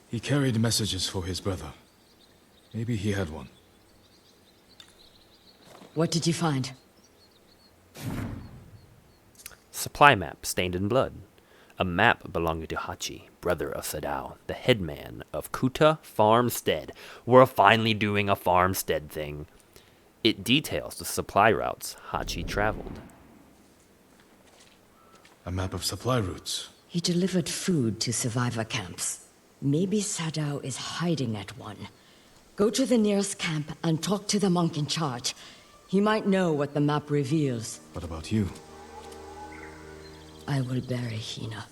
He carried messages for his brother. Maybe he had one. What did you find? Supply map stained in blood. A map belonging to Hachi, brother of Sadao, the headman of Kuta Farmstead. We're finally doing a farmstead thing. It details the supply routes Hachi traveled. A map of supply routes. He delivered food to survivor camps. Maybe Sadao is hiding at one. Go to the nearest camp and talk to the monk in charge. He might know what the map reveals. What about you? I will bury Hina.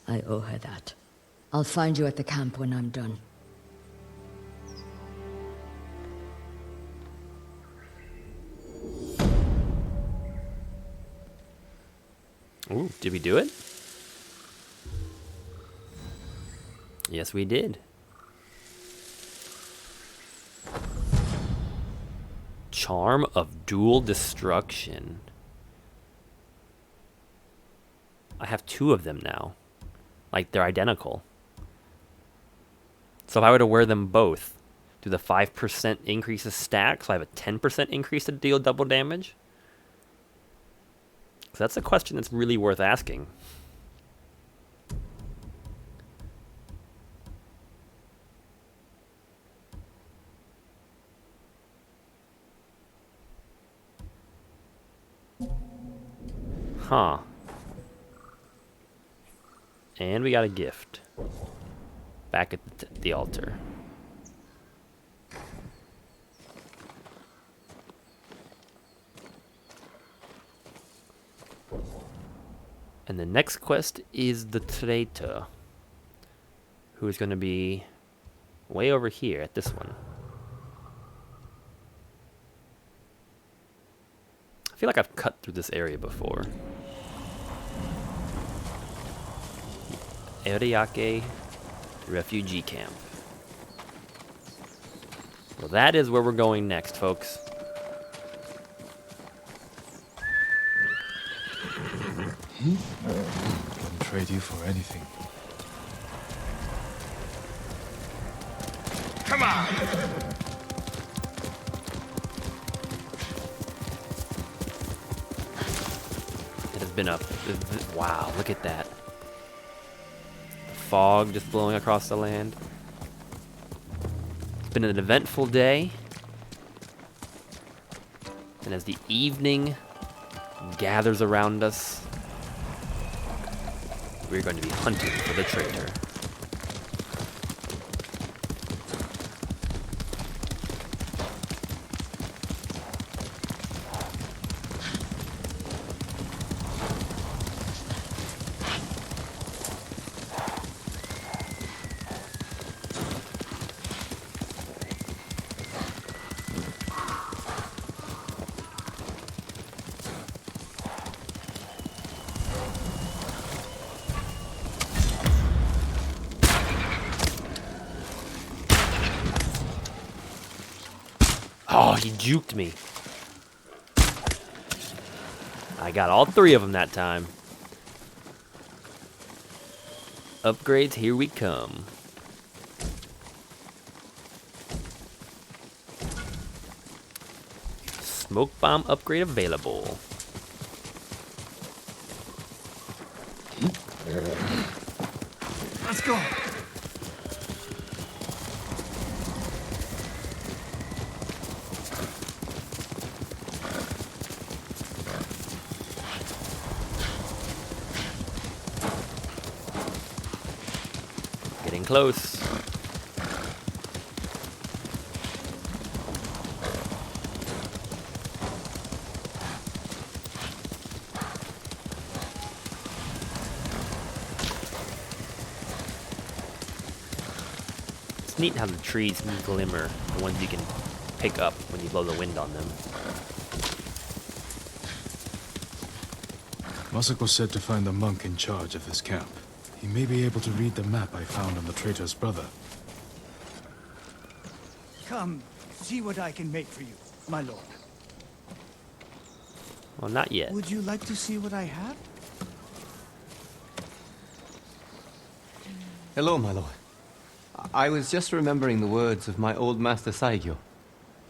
I owe her that. I'll find you at the camp when I'm done. Ooh, did we do it? Yes, we did. Charm of Dual Destruction. I have 2 of them now. Like, they're identical. So if I were to wear them both, do the 5% increases stack, so I have a 10% increase to deal double damage? So that's a question that's really worth asking. Huh. And we got a gift. Back at the altar. And the next quest is the traitor, who is going to be way over here at this one. I feel like I've cut through this area before. Ariake refugee camp. Well, that is where we're going next, folks. Wouldn't trade you for anything. Come on! It has been a... Wow, look at that. The fog just blowing across the land. It's been an eventful day. And as the evening gathers around us, we're going to be hunting for the traitor. Oh, he juked me. I got all 3 of them that time. Upgrades, here we come. Smoke bomb upgrade available. Let's go! Getting close. It's neat how the trees glimmer, the ones you can pick up when you blow the wind on them. Masako said to find the monk in charge of this camp. He may be able to read the map I found on the traitor's brother. Come, see what I can make for you, my lord. Well, not yet. Would you like to see what I have? Hello, my lord. I was just remembering the words of my old master Saigyo.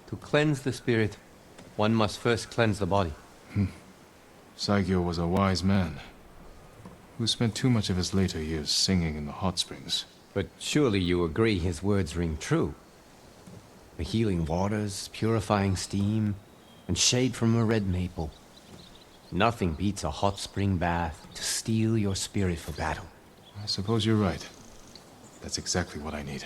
To cleanse the spirit, one must first cleanse the body. Saigyo was a wise man who spent too much of his later years singing in the hot springs. But surely you agree his words ring true. The healing waters, purifying steam, and shade from a red maple. Nothing beats a hot spring bath to steel your spirit for battle. I suppose you're right. That's exactly what I need.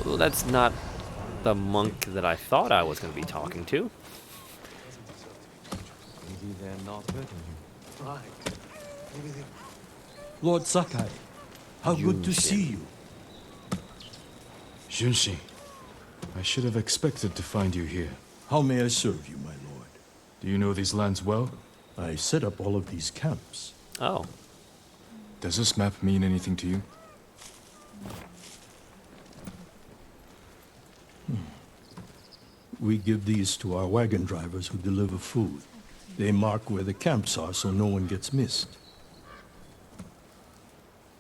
Well, that's not the monk that I thought I was going to be talking to. Maybe they're not hurting you. Lord Sakai, how good to see you. Junshi, I should have expected to find you here. How may I serve you, my lord? Do you know these lands well? I set up all of these camps. Oh. Does this map mean anything to you? We give these to our wagon drivers who deliver food. They mark where the camps are so no one gets missed.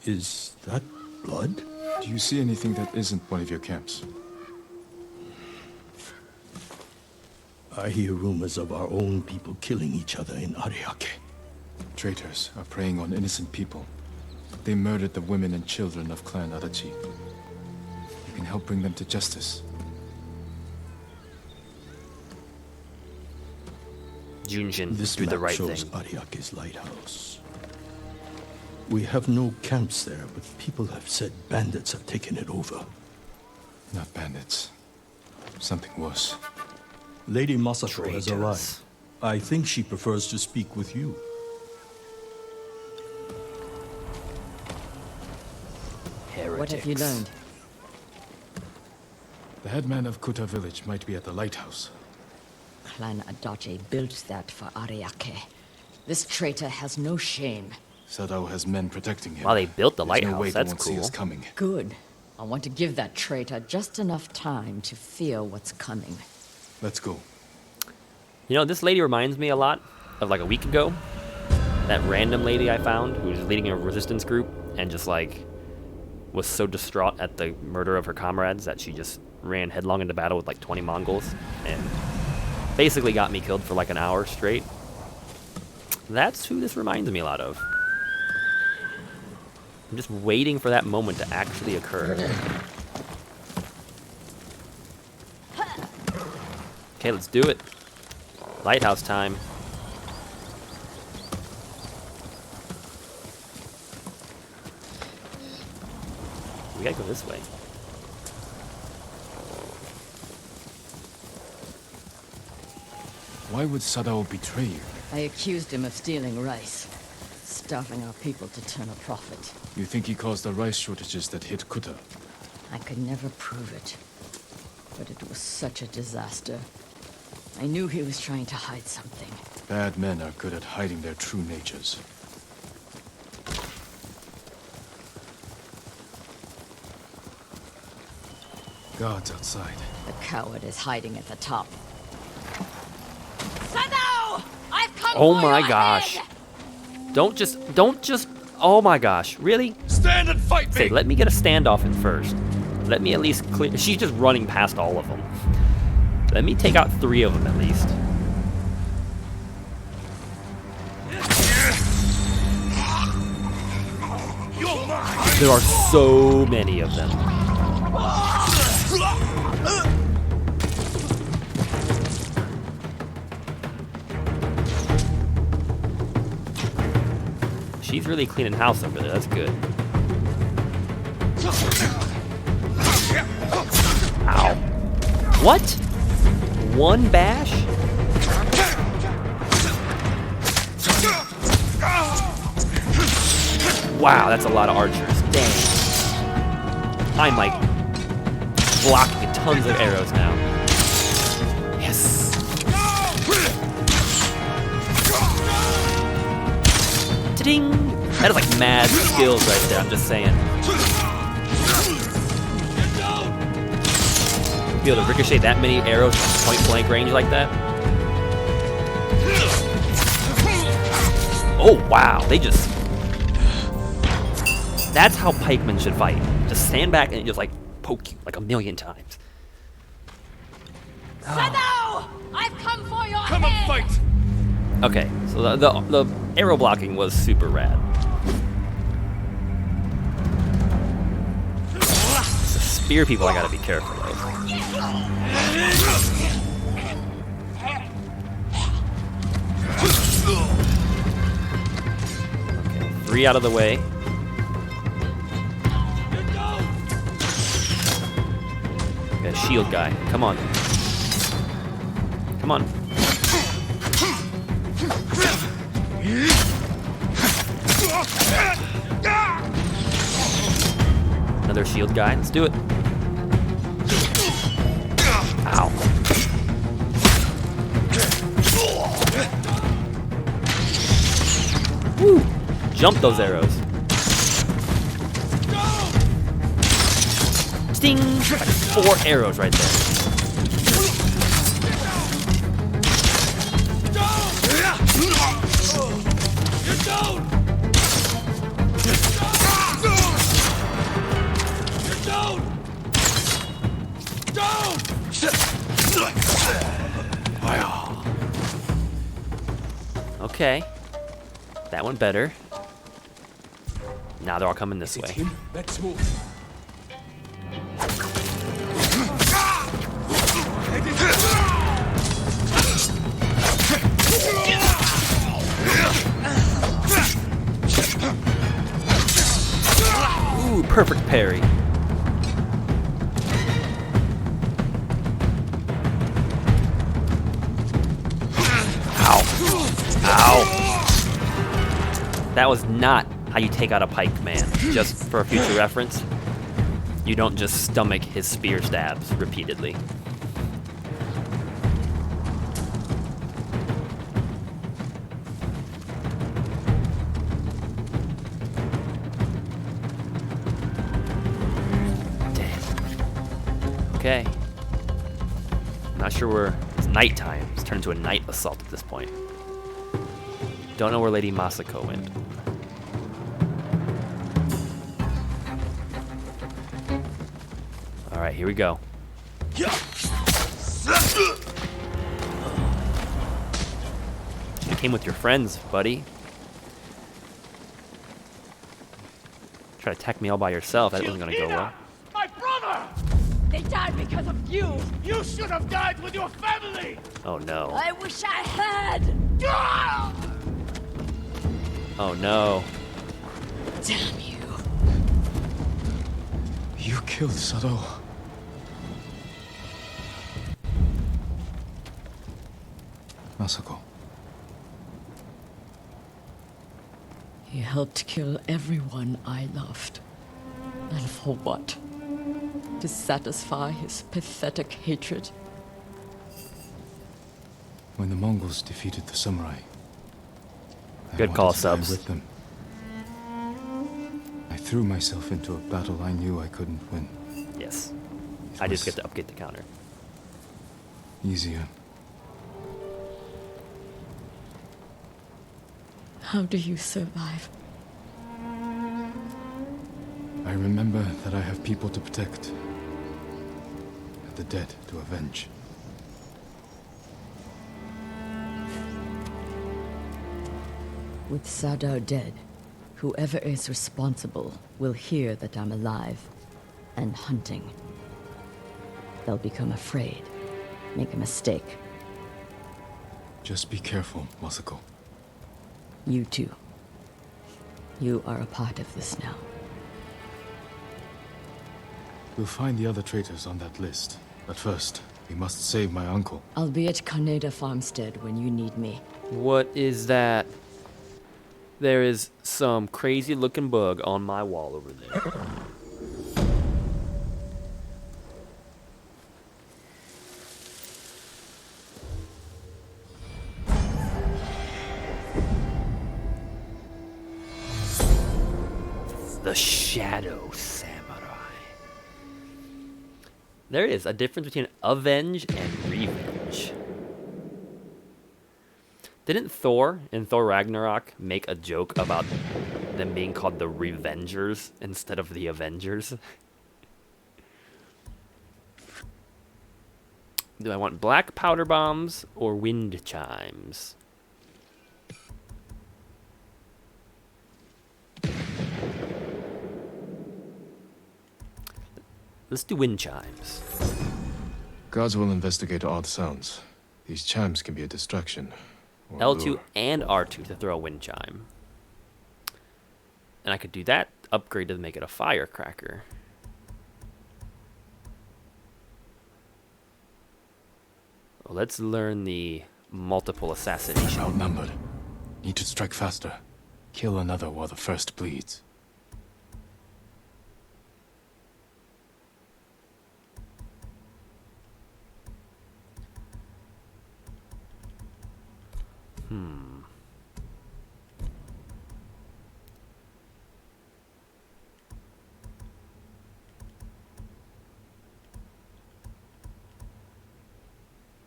Is that blood? Do you see anything that isn't one of your camps? I hear rumors of our own people killing each other in Ariake. Traitors are preying on innocent people. They murdered the women and children of Clan Adachi. You can help bring them to justice. Junshin, This do the map right shows thing. Ariake's lighthouse. We have no camps there, but people have said bandits have taken it over. Not bandits. Something worse. Lady Masako has Traitors. arrived. I think she prefers to speak with you. Heretics. What have you learned? The headman of Kuta village might be at the lighthouse. Clan Adachi built that for Ariake. This traitor has no shame. Sadao has men protecting him. Wow, they built the There's no lighthouse. way they That's won't see cool. us coming. Good. I want to give that traitor just enough time to feel what's coming. Let's go. You know, this lady reminds me a lot of like a week ago. That random lady I found who was leading a resistance group and just like was so distraught at the murder of her comrades that she just ran headlong into battle with like 20 Mongols and basically got me killed for like an hour straight. That's who this reminds me a lot of. I'm just waiting for that moment to actually occur. Okay, let's do it. Lighthouse time. We gotta go this way. Why would Sadao betray you? I accused him of stealing rice, starving our people to turn a profit. You think he caused the rice shortages that hit Kuta? I could never prove it, but it was such a disaster. I knew he was trying to hide something. Bad men are good at hiding their true natures. Guards outside. The coward is hiding at the top. Sadao! I've come Oh for my your gosh. head! Don't just, oh my gosh, really? Stand and fight Say, let me get a standoff in first. Let me at least clear, she's just running past all of them. Let me take out 3 of them at least. There are so many of them. She's really cleaning house over there, that's good. Ow. What? 1 bash? Wow, that's a lot of archers. Dang. I'm like blocking tons of arrows now. Yes. Ta-ding! That is like mad skills right there, I'm just saying. Be able to ricochet that many arrows from point blank range like that. Oh wow, they just... That's how pikemen should fight. Just stand back and just like poke you like a million times. Sadao! I've come for your Come head! and fight! Okay, so the arrow blocking was super rad. The spear people I gotta be careful of. Okay, 3 out of the way. Okay, shield guy, come on. Come on. Another shield guy. Let's do it. Ow. Woo! Jump those arrows. Sting! Like 4 arrows right there. Okay. That went better. Now they're all coming this way. Let's move. Ooh, perfect parry. Ow. That was not how you take out a pike man. Just for a future reference, you don't just stomach his spear stabs repeatedly. Okay. Not sure where it's nighttime. It's turned into a night assault at this point. Don't know where Lady Masako went. Alright, here we go. You came with your friends, buddy. Try to attack me all by yourself. That wasn't gonna go well. My brother! They died because of you! You should have died with your family! Oh no. I wish I had! Oh no. Damn you. You killed Sadao. Masako. He helped kill everyone I loved. And for what? To satisfy his pathetic hatred? When the Mongols defeated the samurai, I Good call, wanted to die Subs. with them. I threw myself into a battle I knew I couldn't win. Yes. It I just was get to upgrade the counter. Easier. How do you survive? I remember that I have people to protect. And the dead to avenge. With Sadao dead, whoever is responsible will hear that I'm alive and hunting. They'll become afraid, make a mistake. Just be careful, Masako. You too. You are a part of this now. We'll find the other traitors on that list. But first, we must save my uncle. I'll be at Kaneda Farmstead when you need me. What is that? There is some crazy looking bug on my wall over there. The Shadow Samurai. There is a difference between avenge and revenge. Didn't Thor in Thor Ragnarok make a joke about them being called the Revengers instead of the Avengers? Do I want black powder bombs or wind chimes? Let's do wind chimes. Guards will investigate odd sounds. These chimes can be a distraction. or L2 lure. and R2 to throw a wind chime. And I could do that, upgrade to make it a firecracker. Well, let's learn the multiple assassination. Outnumbered. Need to strike faster. Kill another while the first bleeds.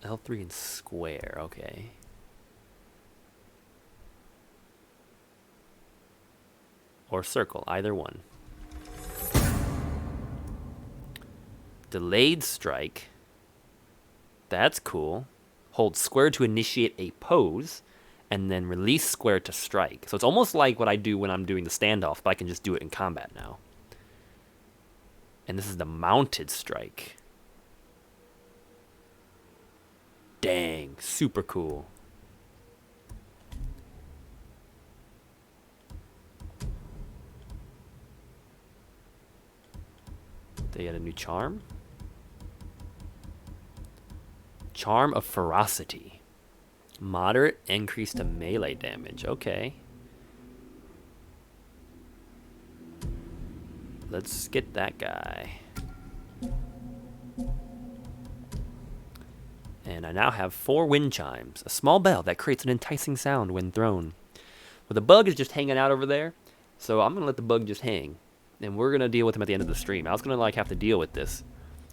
L3 and square, okay. Or circle, either one. Delayed strike. That's cool. Hold square to initiate a pose, and then release square to strike. So it's almost like what I do when I'm doing the standoff, but I can just do it in combat now. And this is the mounted strike. Dang, super cool. They got a new charm. Charm of Ferocity. Moderate increase to melee damage. Okay. let's get that guy. And I now have 4 wind chimes, a small bell that creates an enticing sound when thrown. Well, the bug is just hanging out over there, so I'm gonna let the bug just hang, and we're gonna deal with him at the end of the stream. I was gonna like have to deal with this.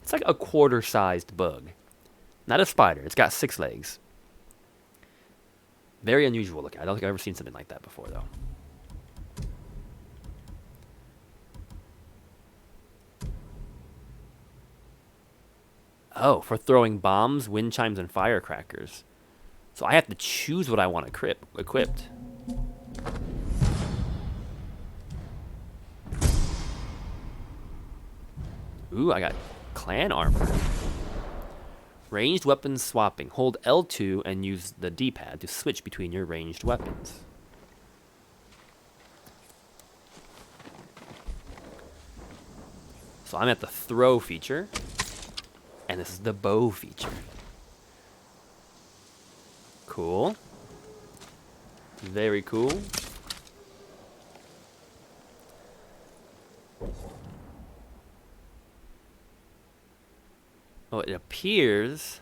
It's like a quarter-sized bug, not a spider. It's got 6 legs. Very unusual looking. I don't think I've ever seen something like that before, though. Oh, for throwing bombs, wind chimes, and firecrackers. So I have to choose what I want equipped. Ooh, I got clan armor. Ranged weapons swapping. Hold L2 and use the D-pad to switch between your ranged weapons. So I'm at the throw feature. And this is the bow feature. Cool. Very cool. Oh, it appears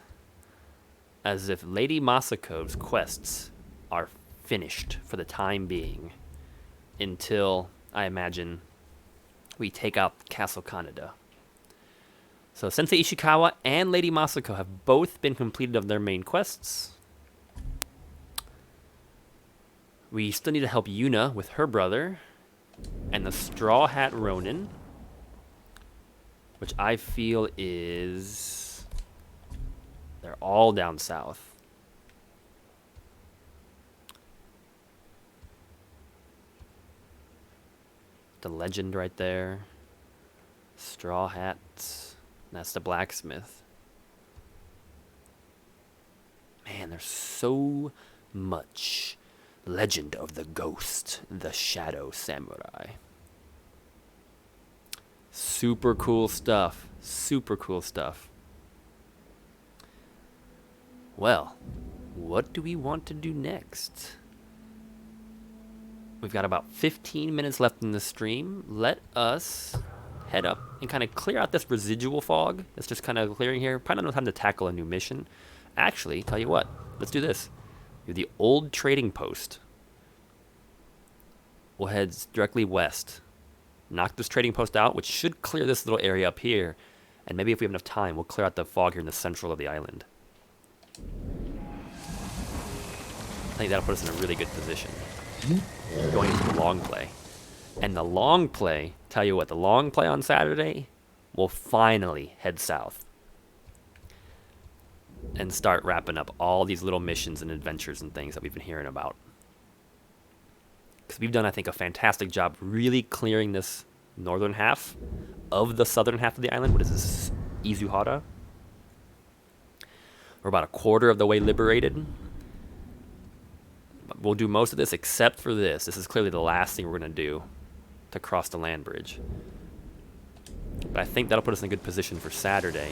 as if Lady Masako's quests are finished for the time being. Until, I imagine, we take out Castle Kaneda. So Sensei Ishikawa and Lady Masako have both been completed of their main quests. We still need to help Yuna with her brother and the Straw Hat Ronin, which I feel is... they're all down south. The legend right there. Straw Hats. That's the blacksmith. Man, there's so much legend of the ghost, the shadow samurai. Super cool stuff. Super cool stuff. Well, what do we want to do next? We've got about 15 minutes left in the stream. Let us head up and kind of clear out this residual fog that's just kind of clearing here. Probably not enough time to tackle a new mission. Actually, tell you what, let's do this. Do the old trading post. We'll head directly west. Knock this trading post out, which should clear this little area up here. And maybe if we have enough time, we'll clear out the fog here in the central of the island. I think that'll put us in a really good position. Going into the long play. And the long play, tell you what, the long play on Saturday will finally head south and start wrapping up all these little missions and adventures and things that we've been hearing about. Because we've done, I think, a fantastic job really clearing this northern half of the southern half of the island. What is this? Izuhara? We're about a quarter of the way liberated. We'll do most of this except for this. This is clearly the last thing we're going to do to cross the land bridge. But I think that'll put us in a good position for Saturday.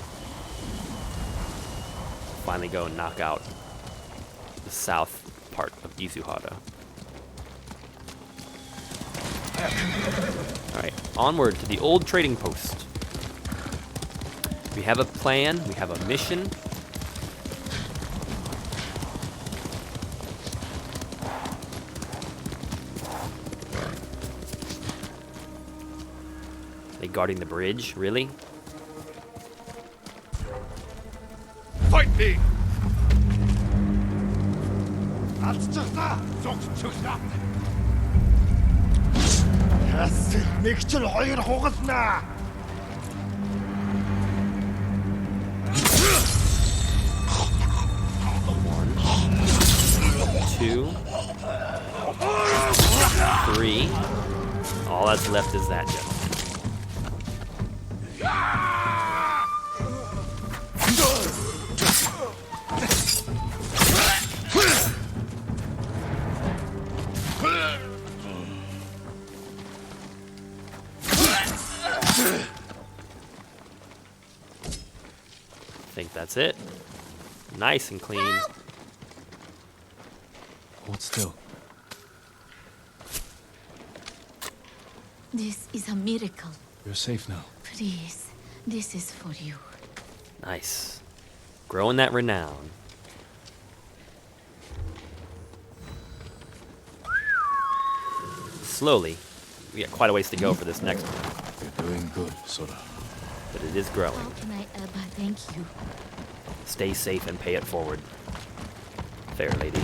Finally go and knock out the south part of Izuhara. Alright, onward to the old trading post. We have a plan, we have a mission. They guarding the bridge, really? Fight me! One, two, three. All that's left is that, gentlemen. I think that's it. Nice and clean. Hold still. This is a miracle. You're safe now. Please, this is for you. Nice. Growing that renown. Slowly. We got quite a ways to go for this next one. You're doing good, Sora. But it is growing. How can I ever thank you? Stay safe and pay it forward. Fair lady.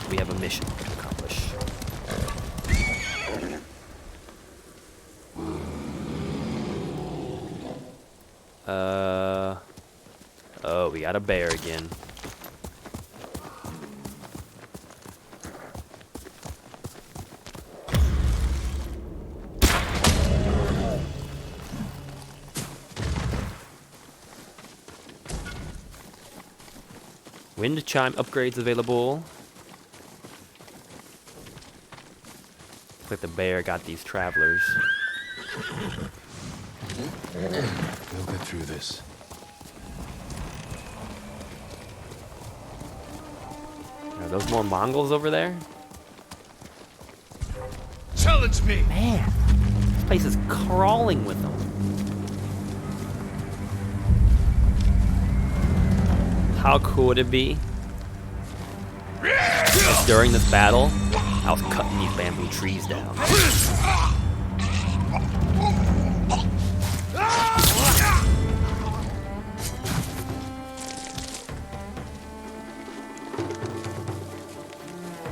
We have a mission to accomplish. Oh, we got a bear again. Wind chime upgrades available. Looks like the bear got these travelers. We'll get through this. Are those more Mongols over there? Challenge me! Man, this place is crawling with them. How cool would it be? If during this battle, I was cutting these bamboo trees down.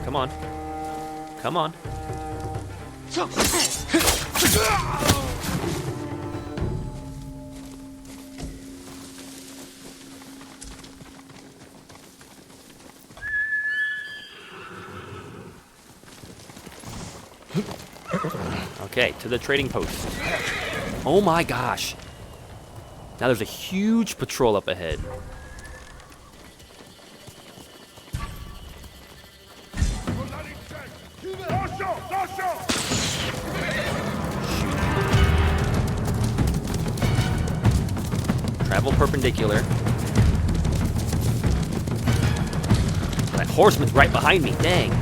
Come on. Come on. Okay, to the trading post. Oh my gosh. Now there's a huge patrol up ahead. Travel perpendicular. That horseman's right behind me, dang.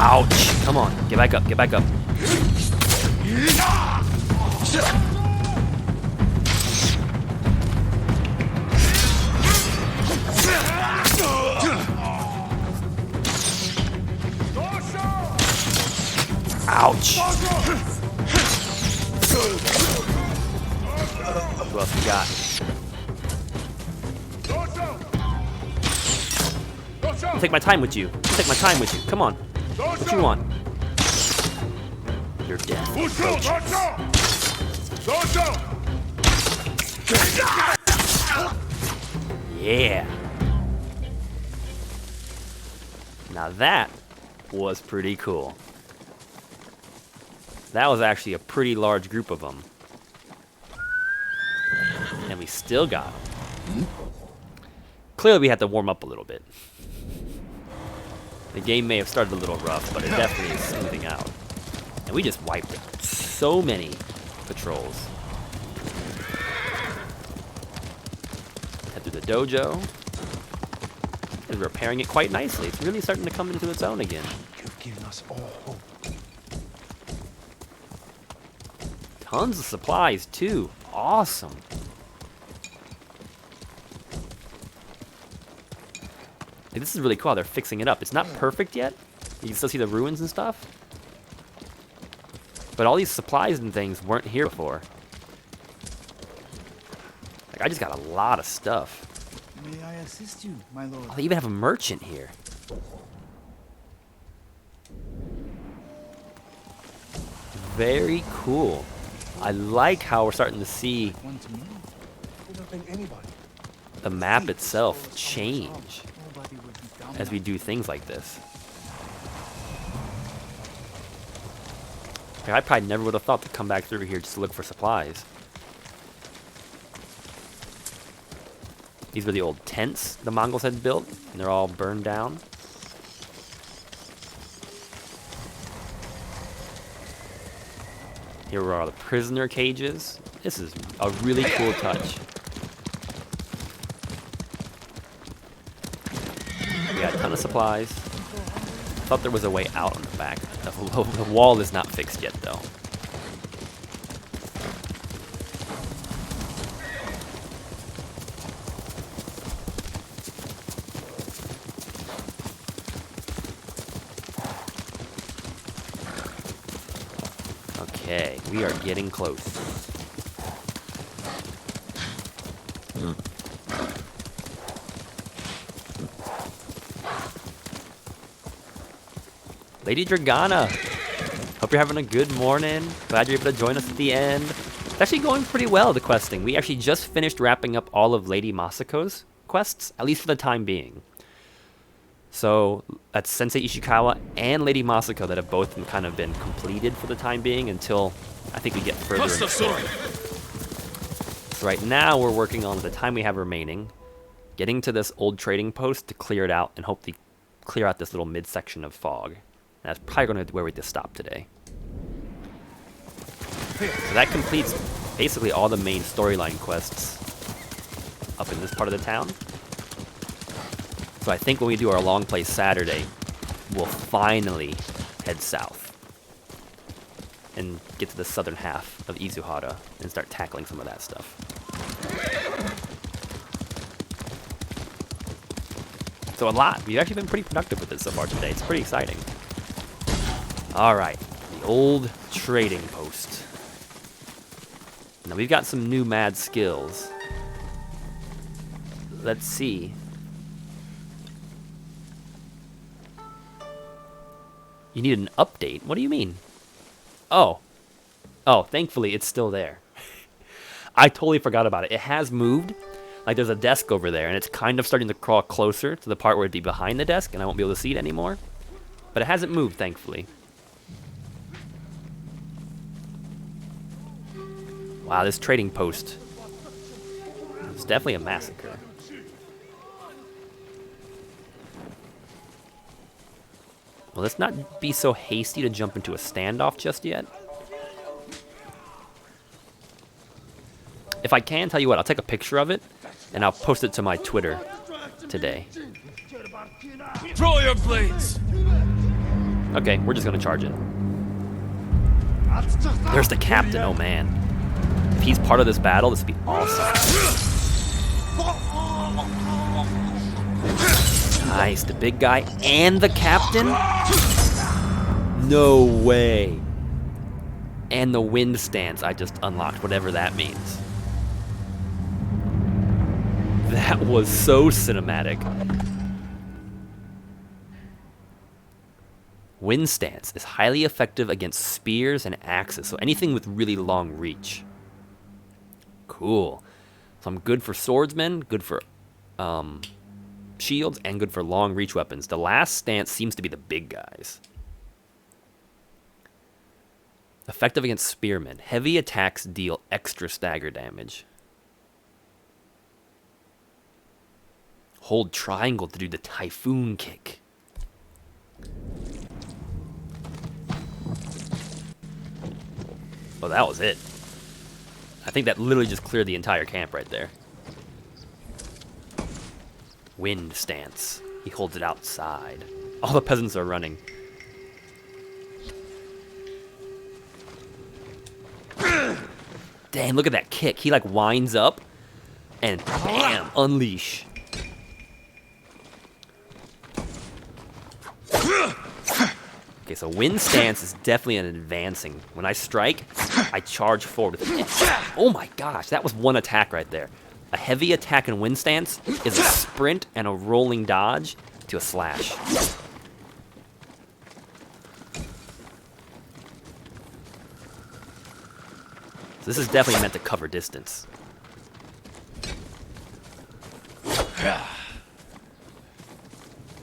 Ouch! Come on, get back up, get back up. Ouch! Who else we got? I'll take my time with you. I'll take my time with you. Come on. What you want? You're dead. Yeah. Now that was pretty cool. That was actually a pretty large group of them. And we still got them. Clearly we had to warm up a little bit. The game may have started a little rough, but it definitely is smoothing out. And we just wiped so many patrols. Head through the dojo. It's repairing it quite nicely. It's really starting to come into its own again. You've given us all hope. Tons of supplies too. Awesome. Hey, this is really cool how they're fixing it up. It's not perfect yet. You can still see the ruins and stuff. But all these supplies and things weren't here before. Like, I just got a lot of stuff. May I assist you, my lord? Oh, they even have a merchant here. Very cool. I like how we're starting to see the map itself change as we do things like this. Like, I probably never would have thought to come back through here just to look for supplies. These were the old tents the Mongols had built, and they're all burned down. Here are all the prisoner cages. This is a really cool touch. We got a ton of supplies. Thought there was a way out on the back. The wall is not fixed yet, though. Okay, we are getting close. Lady Dragana, hope you're having a good morning. Glad you're able to join us at the end. It's actually going pretty well, the questing. We actually just finished wrapping up all of Lady Masako's quests, at least for the time being. So that's Sensei Ishikawa and Lady Masako that have both kind of been completed for the time being until I think we get further in the story. So right now we're working on the time we have remaining, getting to this old trading post to clear it out and hopefully clear out this little midsection of fog. That's probably going to be where we just stop today. So that completes basically all the main storyline quests up in this part of the town. So I think when we do our long play Saturday, we'll finally head south and get to the southern half of Izuhara and start tackling some of that stuff. So a lot. We've actually been pretty productive with it so far today. It's pretty exciting. All right, the old trading post. Now we've got some new mad skills. Let's see. You need an update? What do you mean? Oh, thankfully it's still there. I totally forgot about it. It has moved. Like there's a desk over there and it's kind of starting to crawl closer to the part where it'd be behind the desk and I won't be able to see it anymore. But it hasn't moved, thankfully. Wow, this trading post is definitely a massacre. Well, let's not be so hasty to jump into a standoff just yet. If I can, tell you what, I'll take a picture of it, and I'll post it to my Twitter today. Throw your blades! Okay, we're just gonna charge it. There's the captain, oh man. If he's part of this battle, this would be awesome. Nice, the big guy and the captain? No way. And the wind stance I just unlocked, whatever that means. That was so cinematic. Wind stance is highly effective against spears and axes, so anything with really long reach. Cool. So I'm good for swordsmen, good for shields, and good for long reach weapons. The last stance seems to be the big guys. Effective against spearmen. Heavy attacks deal extra stagger damage. Hold triangle to do the typhoon kick. Oh, that was it. I think that literally just cleared the entire camp right there. Wind stance. He holds it outside. All the peasants are running. Damn, look at that kick. He like winds up and bam, unleash. Okay, so wind stance is definitely an advancing. When I strike, I charge forward with it. Oh my gosh, that was one attack right there. A heavy attack in wind stance is a sprint and a rolling dodge to a slash. So this is definitely meant to cover distance.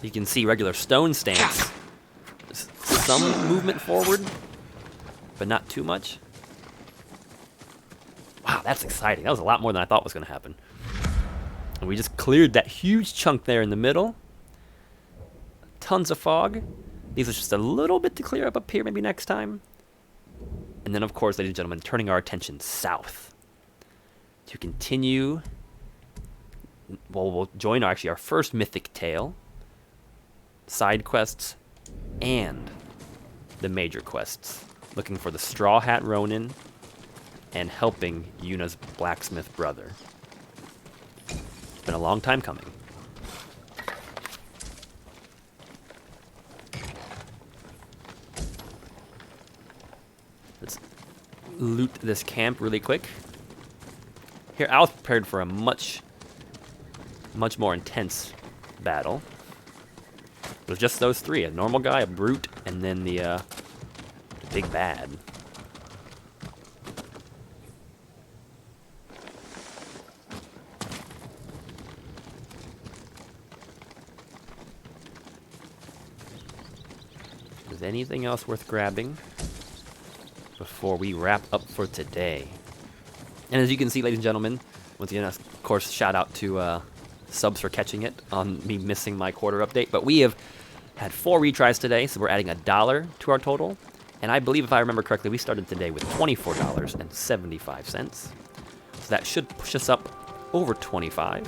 You can see regular stone stance. Some movement forward, but not too much. Wow, that's exciting. That was a lot more than I thought was going to happen. And we just cleared that huge chunk there in the middle. Tons of fog. These are just a little bit to clear up here maybe next time. And then, of course, ladies and gentlemen, turning our attention south. to continue. Well, we'll join actually our first mythic tale, side quests, and the major quests. Looking for the Straw Hat Ronin and helping Yuna's blacksmith brother. It's been a long time coming. Let's loot this camp really quick. Here, I was prepared for a much more intense battle. It was just those three: a normal guy, a brute, and then the big bad. Is anything else worth grabbing before we wrap up for today? And as you can see, ladies and gentlemen, once again, of course, shout out to subs for catching it on me missing my quarter update. But we have had 4 retries today, so we're adding $1 to our total. And I believe, if I remember correctly, we started today with $24.75. So that should push us up over $25.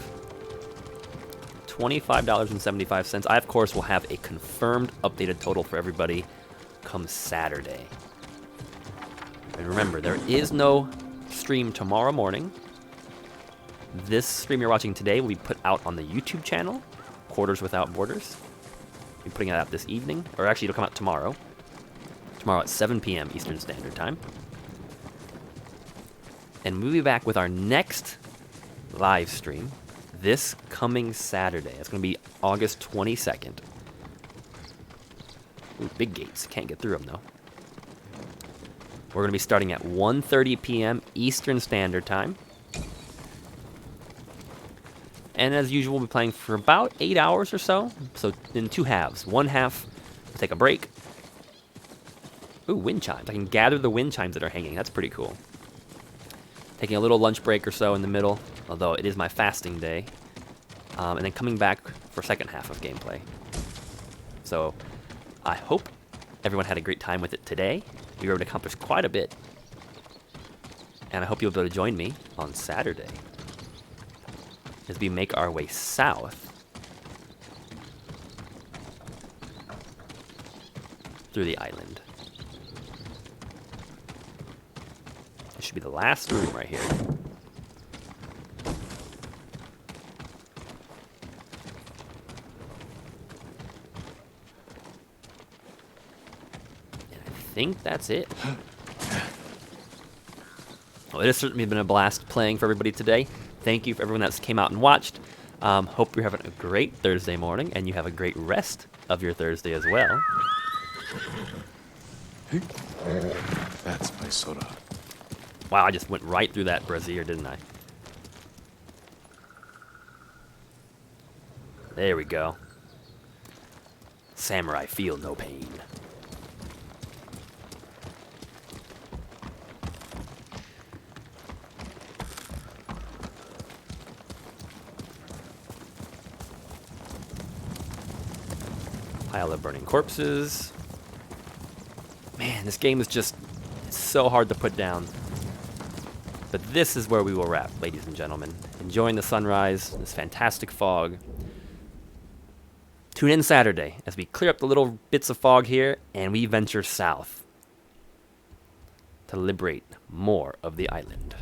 $25.75. I, of course, will have a confirmed updated total for everybody come Saturday. And remember, there is no stream tomorrow morning. This stream you're watching today will be put out on the YouTube channel, Quarters Without Borders. I'll be putting it out this evening, or actually it'll come out tomorrow. Tomorrow at 7 p.m. Eastern Standard Time. And we'll be back with our next live stream this coming Saturday. It's going to be August 22nd. Ooh, big gates. Can't get through them, though. We're going to be starting at 1:30 p.m. Eastern Standard Time. And as usual, we'll be playing for about 8 hours or so. So in 2 halves. One half, we'll take a break. Ooh, wind chimes. I can gather the wind chimes that are hanging. That's pretty cool. Taking a little lunch break or so in the middle, although it is my fasting day. And then coming back for second half of gameplay. So I hope everyone had a great time with it today. We were able to accomplish quite a bit. And I hope you'll be able to join me on Saturday as we make our way south through the island. This should be the last room right here. And I think that's it. Well, it has certainly been a blast playing for everybody today. Thank you for everyone that came out and watched. Hope you're having a great Thursday morning, and you have a great rest of your Thursday as well. That's my Sora. Wow, I just went right through that brazier, didn't I? There we go. Samurai feel no pain. Pile of burning corpses. Man, this game is just so hard to put down. But this is where we will wrap, ladies and gentlemen. Enjoying the sunrise, this fantastic fog. Tune in Saturday as we clear up the little bits of fog here and we venture south to liberate more of the island.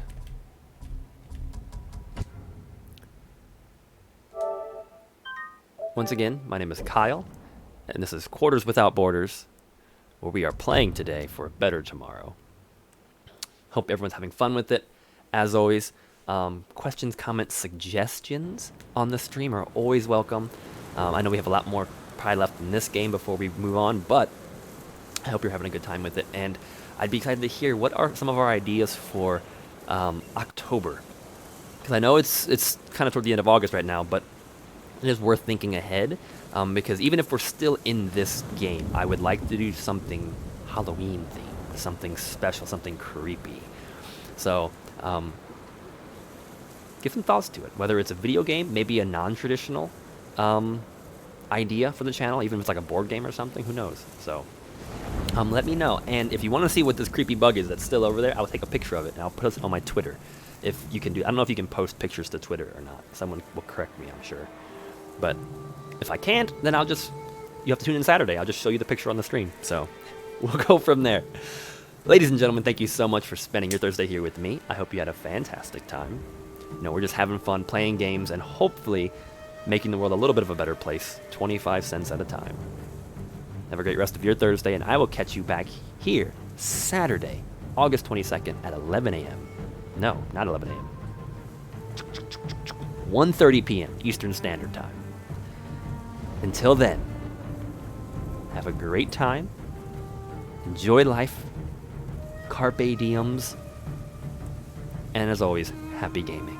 Once again, my name is Kyle, and this is Quarters Without Borders, where we are playing today for a better tomorrow. Hope everyone's having fun with it. As always, questions, comments, suggestions on the stream are always welcome. I know we have a lot more probably left in this game before we move on, but I hope you're having a good time with it. And I'd be excited to hear what are some of our ideas for October. Because I know it's kind of toward the end of August right now, but it is worth thinking ahead. Because even if we're still in this game, I would like to do something Halloween themed, something special, something creepy. So, give some thoughts to it. Whether it's a video game, maybe a non-traditional idea for the channel, even if it's like a board game or something, who knows? So, let me know. And if you want to see what this creepy bug is that's still over there, I'll take a picture of it and I'll post it on my Twitter. if you can do. I don't know if you can post pictures to Twitter or not. Someone will correct me, I'm sure. But if I can't, then you have to tune in Saturday. I'll just show you the picture on the stream. So we'll go from there. Ladies and gentlemen, thank you so much for spending your Thursday here with me. I hope you had a fantastic time. We're just having fun playing games and hopefully making the world a little bit of a better place, 25 cents at a time. Have a great rest of your Thursday, and I will catch you back here Saturday, August 22nd at 11 a.m. No, not 11 a.m. 1:30 p.m. Eastern Standard Time. Until then, have a great time. Enjoy life. Carpe diems. And as always, happy gaming.